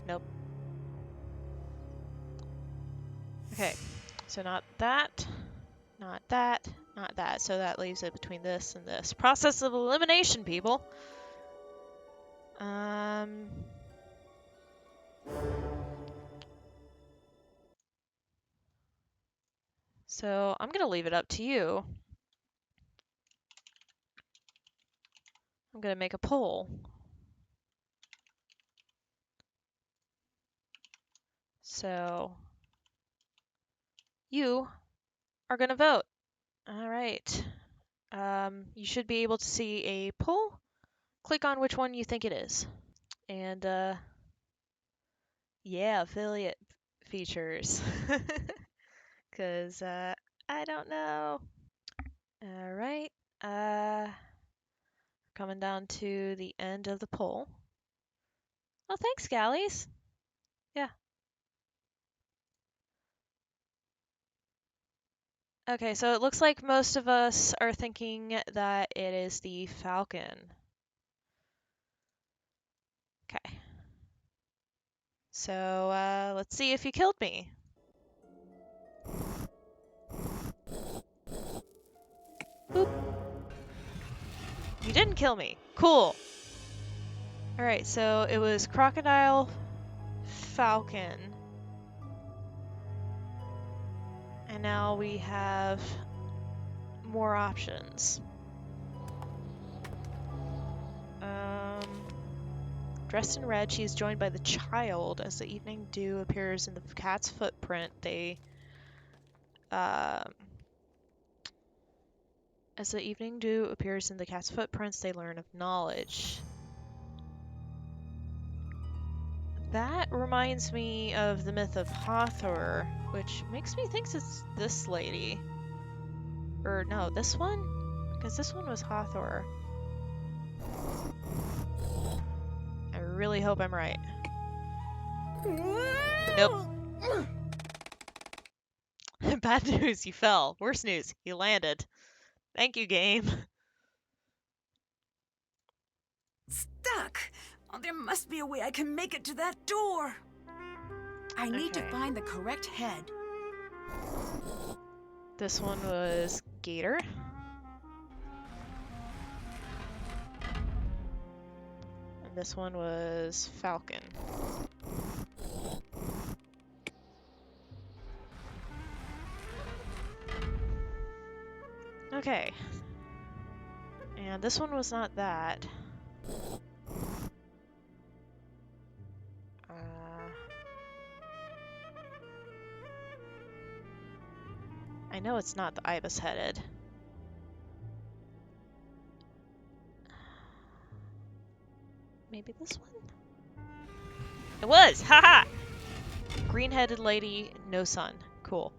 Nope. Okay. So not that, not that, not that. So that leaves it between this and this. Process of elimination, people. So I'm gonna leave it up to you. I'm gonna make a poll. So you are gonna vote. All right. You should be able to see a poll. Click on which one you think it is. And yeah, affiliate features. Cause I don't know. All right. Coming down to the end of the poll. Oh, thanks, Gallies. Yeah. Okay, so it looks like most of us are thinking that it is the Falcon. Okay. So, let's see if you killed me. Boop. You didn't kill me. Cool. Alright, so it was Crocodile, Falcon. And now we have more options. Dressed in red, she is joined by the child. As the evening dew appears in the cat's footprint, as the evening dew appears in the cat's footprints, they learn of knowledge. That reminds me of the myth of Hathor, which makes me think it's this lady. Or no, this one? Because this one was Hathor. I really hope I'm right. Nope. Bad news, you fell. Worse news, you landed. Thank you, game. Stuck! Oh, there must be a way I can make it to that door. I need to find the correct head. This one was Gator. And this one was Falcon. Okay. And this one was not that. I know it's not the ibis-headed. Maybe this one? It was! Haha! Green-headed lady, no sun. Cool.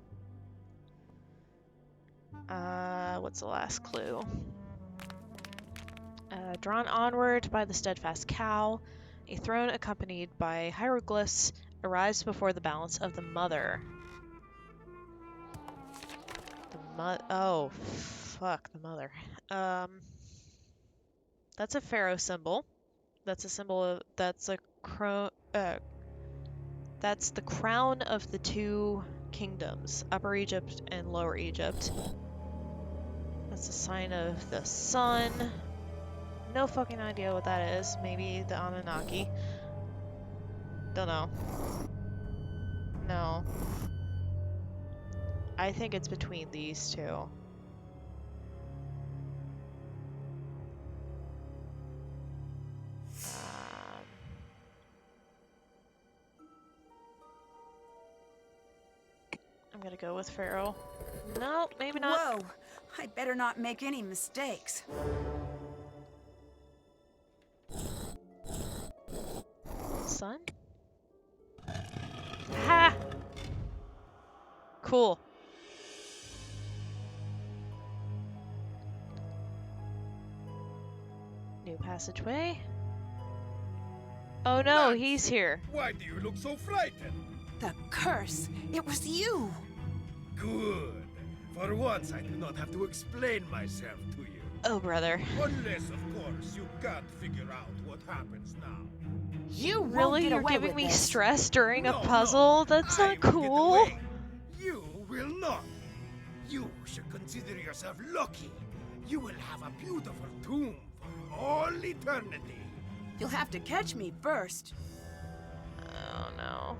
What's the last clue? Drawn onward by the steadfast cow, a throne accompanied by hieroglyphs arrives before the balance of the mother. Oh, fuck the mother. That's a pharaoh symbol. That's a symbol of, that's the crown of the two kingdoms, Upper Egypt and Lower Egypt. That's a sign of the sun. No fucking idea what that is. Maybe the Anunnaki. Don't know. No. I think it's between these two. I'm gonna go with Pharaoh. No, maybe not. Whoa! I better not make any mistakes. Sun? Ha! Cool. New passageway. Oh no, he's here. Why do you look so frightened? The curse! It was you! Good. For once, I do not have to explain myself to you. Oh, brother. Unless, of course, you can't figure out what happens now. You Really? won't get You're away giving with me this. stress during a No, puzzle? no, That's I not will get cool. away. You will will not. You should consider yourself lucky. You will have a beautiful tomb for all eternity. You'll have to catch me first. Oh no.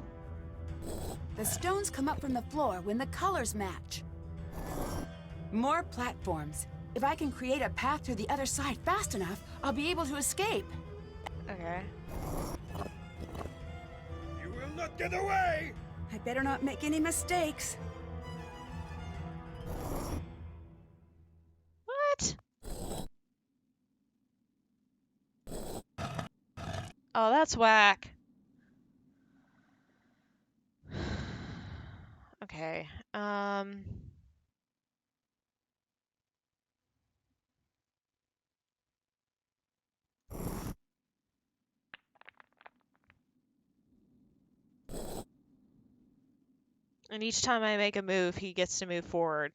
The stones come up from the floor when the colors match. More platforms. If I can create a path to the other side fast enough, I'll be able to escape. Okay. You will not get away! I better not make any mistakes. What? Oh, that's whack. Okay. And each time I make a move, he gets to move forward.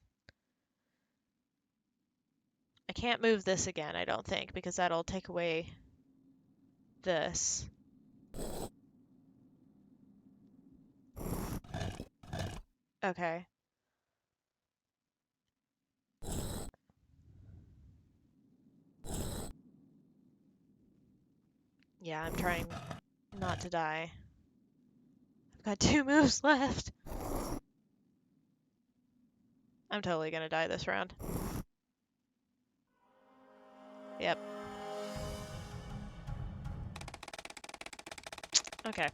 I can't move this again, I don't think, because that'll take away this. Okay. Yeah, I'm trying not to die. I've got 2 moves left. I'm totally gonna die this round. Yep. Okay.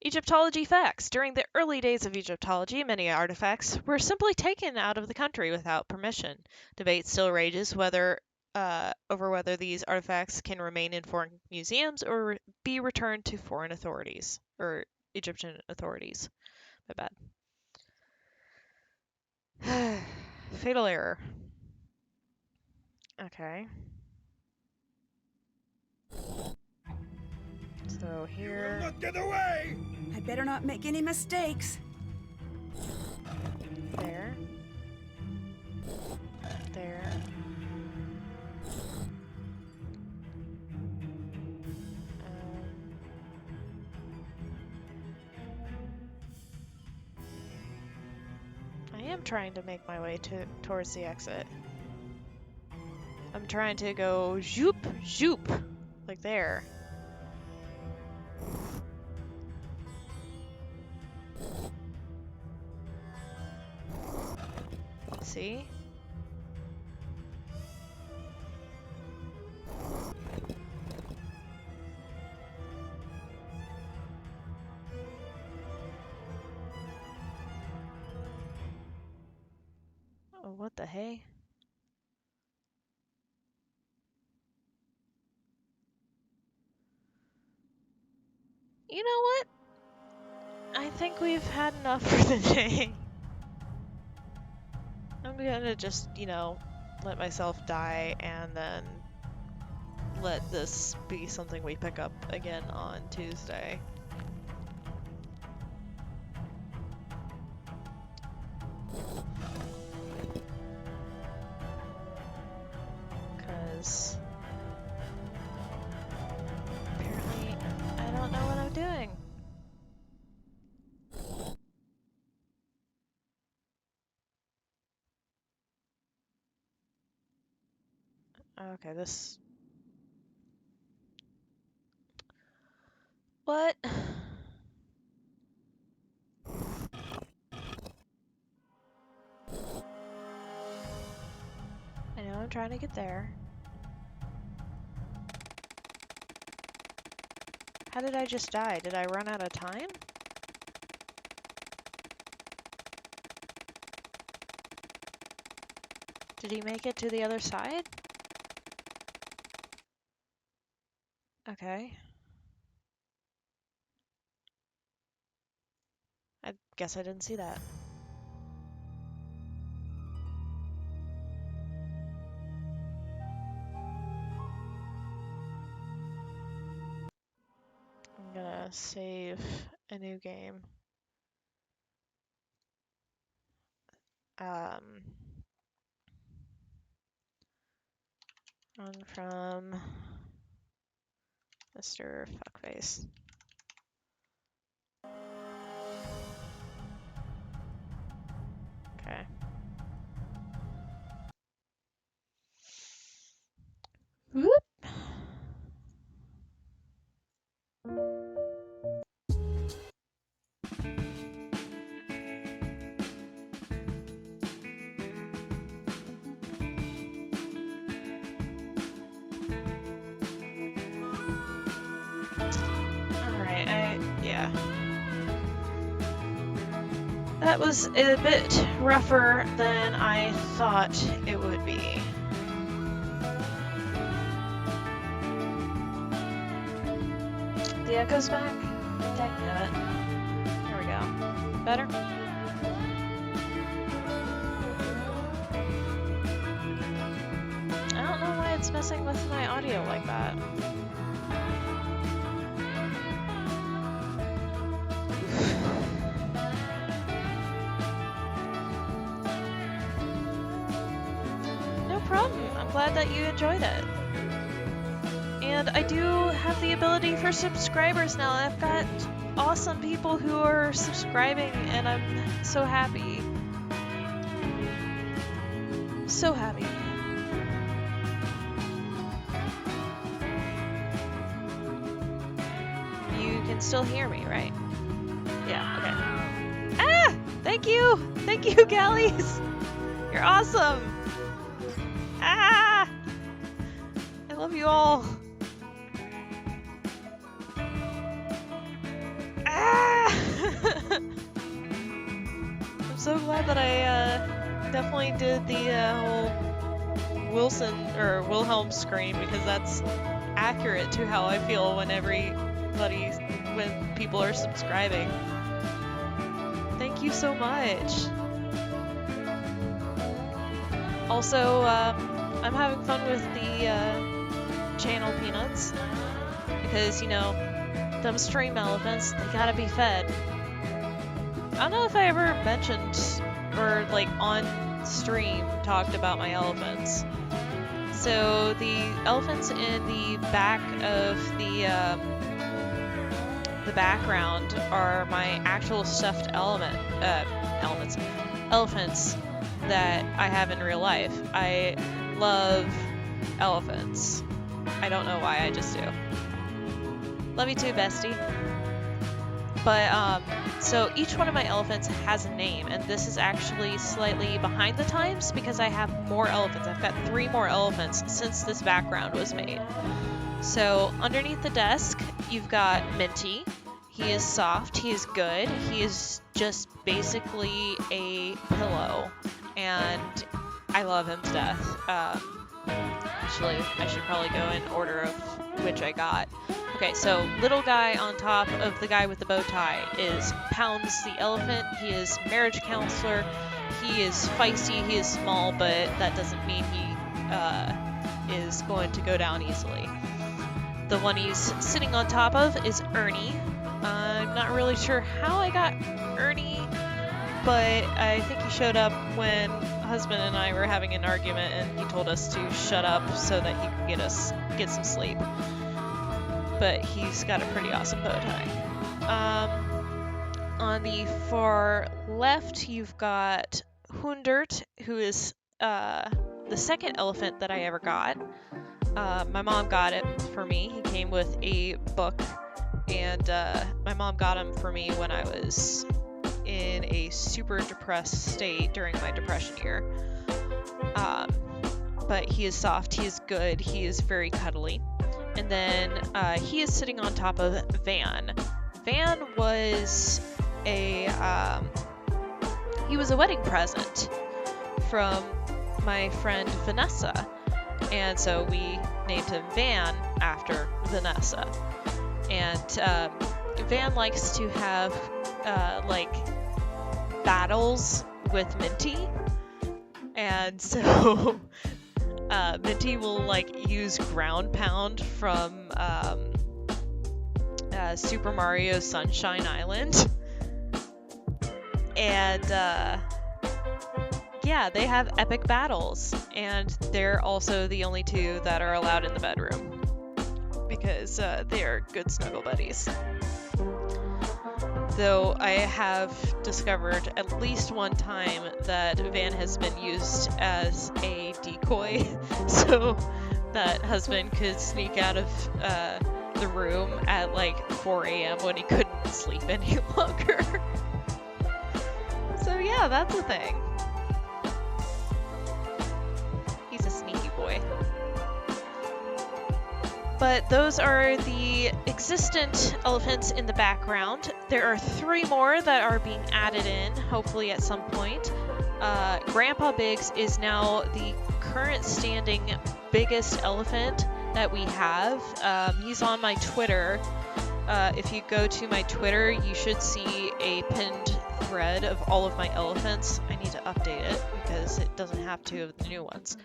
Egyptology facts. During the early days of Egyptology, many artifacts were simply taken out of the country without permission. Debate still rages over whether these artifacts can remain in foreign museums or be returned to foreign authorities, or Egyptian authorities. My bad. Fatal error. Okay. So You will here... not get away! I better not make any mistakes. There. There. I am trying to make my way towards the exit. I'm trying to go zoop, zoop, like there. See? Oh, what the hey? You know what? I think we've had enough for the day. I'm gonna just, you know, let myself die and then let this be something we pick up again on Tuesday. Because apparently I don't know what I'm doing. Okay, this... What? I know I'm trying to get there. How did I just die? Did I run out of time? Did he make it to the other side? Okay. I guess I didn't see that. I'm gonna save a new game. Run from Mr. Fuckface. Okay. Whoop. Yeah. That was a bit rougher than I thought it would be. The echo's back? Dang it. Here we go. Better? I don't know why it's messing with my audio like that. I'm glad that you enjoyed it. And I do have the ability for subscribers now. I've got awesome people who are subscribing, and I'm so happy. So happy. You can still hear me, right? Yeah, okay. Ah! Thank you! Thank you, Gallies! You're awesome! Ah! I love you all. Ah! I'm so glad that I definitely did the whole Wilhelm scream, because that's accurate to how I feel when people are subscribing. Thank you so much. Also, I'm having fun with the channel peanuts, because, you know, them stream elephants, they gotta be fed. I don't know if I ever mentioned, or like on stream, talked about my elephants. So the elephants in the back of the background are my actual stuffed elephants that I have in real life. I love elephants. I don't know why, I just do. Love you too, bestie. But, so each one of my elephants has a name, and this is actually slightly behind the times because I have more elephants. I've got 3 more elephants since this background was made. So underneath the desk, you've got Minty. He is soft, he is good, he is just basically a pillow, and I love him to death. Actually, I should probably go in order of which I got. Okay, so little guy on top of the guy with the bow tie is Pounds the elephant. He is marriage counselor. He is feisty, he is small, but that doesn't mean he is going to go down easily. The one he's sitting on top of is Ernie. I'm not really sure how I got Ernie, but I think he showed up when husband and I were having an argument, and he told us to shut up so that he could get some sleep. But he's got a pretty awesome bow tie. On the far left, you've got Hundert, who is the second elephant that I ever got. My mom got it for me. He came with a book, and my mom got him for me when I was in a super depressed state during my depression year. But he is soft, he is good, he is very cuddly. And then he is sitting on top of Van. Van was he was a wedding present from my friend Vanessa. And so we named him Van after Vanessa. And Van likes to have like battles with Minty. And so Minty will like use ground pound from Super Mario Sunshine Island. And yeah, they have epic battles, and they're also the only 2 that are allowed in the bedroom because they are good snuggle buddies. though I have discovered at least one time that Van has been used as a decoy, so that husband could sneak out of the room at like 4 a.m. when he couldn't sleep any longer. So yeah, that's a thing. He's a sneaky boy. But those are the existent elephants in the background. There are 3 more that are being added in, hopefully at some point. Grandpa Biggs is now the current standing biggest elephant that we have. He's on my Twitter. If you go to my Twitter, you should see a pinned thread of all of my elephants. I need to update it because it doesn't have 2 of the new ones.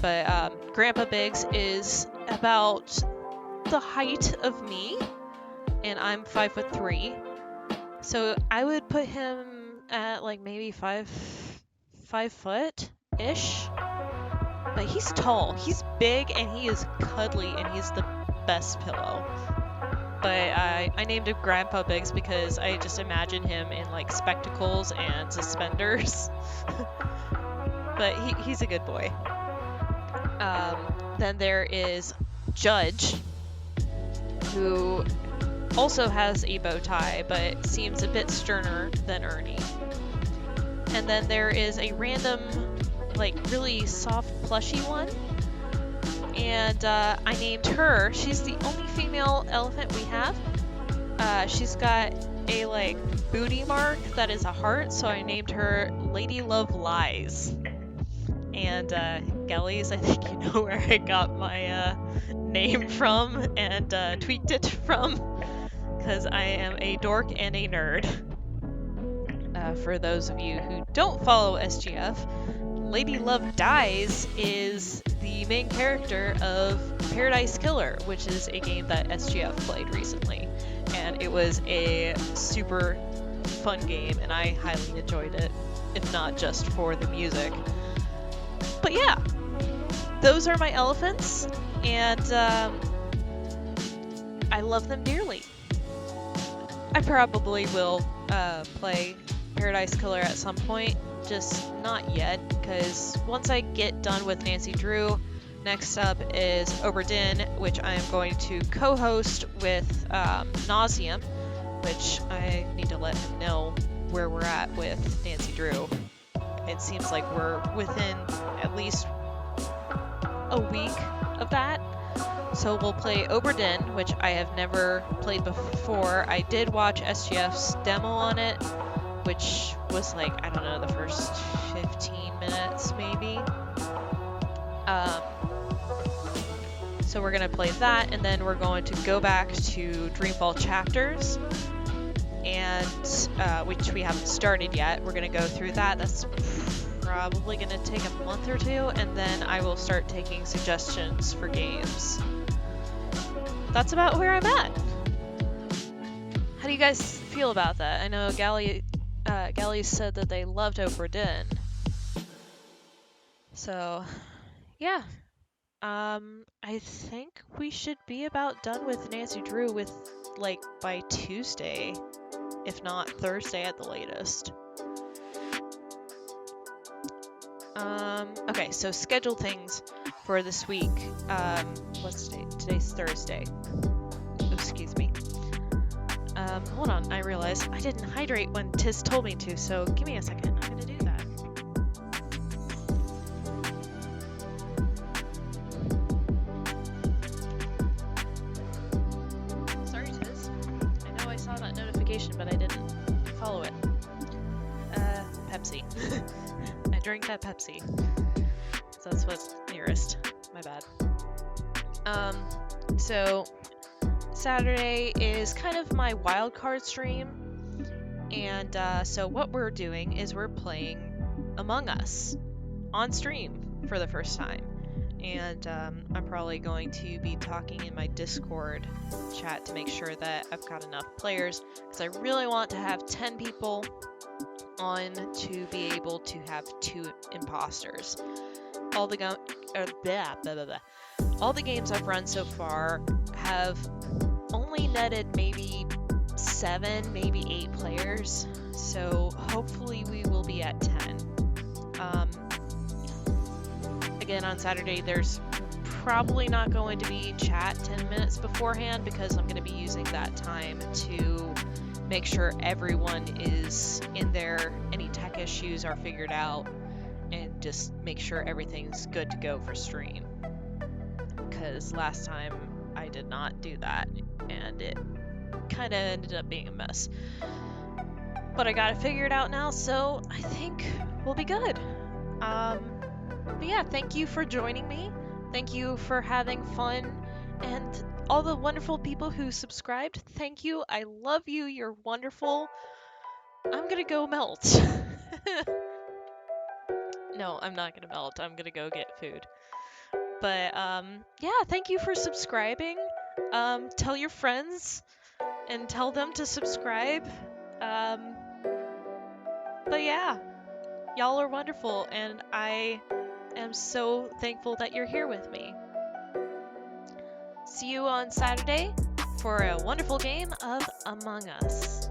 But Grandpa Biggs is about the height of me, and I'm 5'3". So I would put him at like maybe 5 foot-ish. But he's tall, he's big, and he is cuddly, and he's the best pillow. But I named him Grandpa Biggs because I just imagine him in like spectacles and suspenders. But he's a good boy. Then there is Judge, who also has a bow tie, but seems a bit sterner than Ernie. And then there is a random, like, really soft, plushy one. And I named her. She's the only female elephant we have. She's got a, like, booty mark that is a heart, so I named her Lady Love Lies. And Gellies, I think you know where I got my name from and tweaked it from, because I am a dork and a nerd. For those of you who don't follow SGF, Lady Love Dies is the main character of Paradise Killer, which is a game that SGF played recently. And it was a super fun game, and I highly enjoyed it, if not just for the music. But yeah, those are my elephants, and I love them dearly. I probably will play Paradise Killer at some point, just not yet, because once I get done with Nancy Drew, next up is Oberdin, which I am going to co-host with Nauseum, which I need to let him know where we're at with Nancy Drew. It seems like we're within at least a week of that. So we'll play Oberdin, which I have never played before. I did watch SGF's demo on it, which was like, I don't know, the first 15 minutes maybe. So we're going to play that, and then we're going to go back to Dreamfall Chapters, and which we haven't started yet. We're going to go through that. That's probably going to take a month or 2, and then I will start taking suggestions for games. That's about where I'm at. How do you guys feel about that? I know Gally said that they loved Oberdin. So, yeah. I think we should be about done with Nancy Drew with, like, by Tuesday, if not Thursday at the latest. Okay, so schedule things for this week. What's today? Today's Thursday. Excuse me. Hold on, I realized I didn't hydrate when Tiz told me to, so give me a second. I'm gonna do that. Sorry, Tiz. I know I saw that notification, but I didn't follow it. Pepsi. I drank that Pepsi. So that's what's nearest. My bad. So Saturday is kind of my wild card stream, and so what we're doing is we're playing Among Us on stream for the first time, and I'm probably going to be talking in my Discord chat to make sure that I've got enough players, because I really want to have 10 people on to be able to have 2 imposters. All the games I've run so far have only netted maybe 7, maybe 8 players. So hopefully we will be at 10. Again, on Saturday, there's probably not going to be chat 10 minutes beforehand because I'm going to be using that time to make sure everyone is in there, any tech issues are figured out, and just make sure everything's good to go for stream. Because last time I did not do that, and it kind of ended up being a mess. But I got it figured out now, so I think we'll be good. But yeah, thank you for joining me. Thank you for having fun. And all the wonderful people who subscribed, thank you. I love you. You're wonderful. I'm gonna go melt. No, I'm not gonna melt. I'm gonna go get food. But yeah, thank you for subscribing. Tell your friends and tell them to subscribe. But yeah, y'all are wonderful, and I am so thankful that you're here with me. See you on Saturday for a wonderful game of Among Us.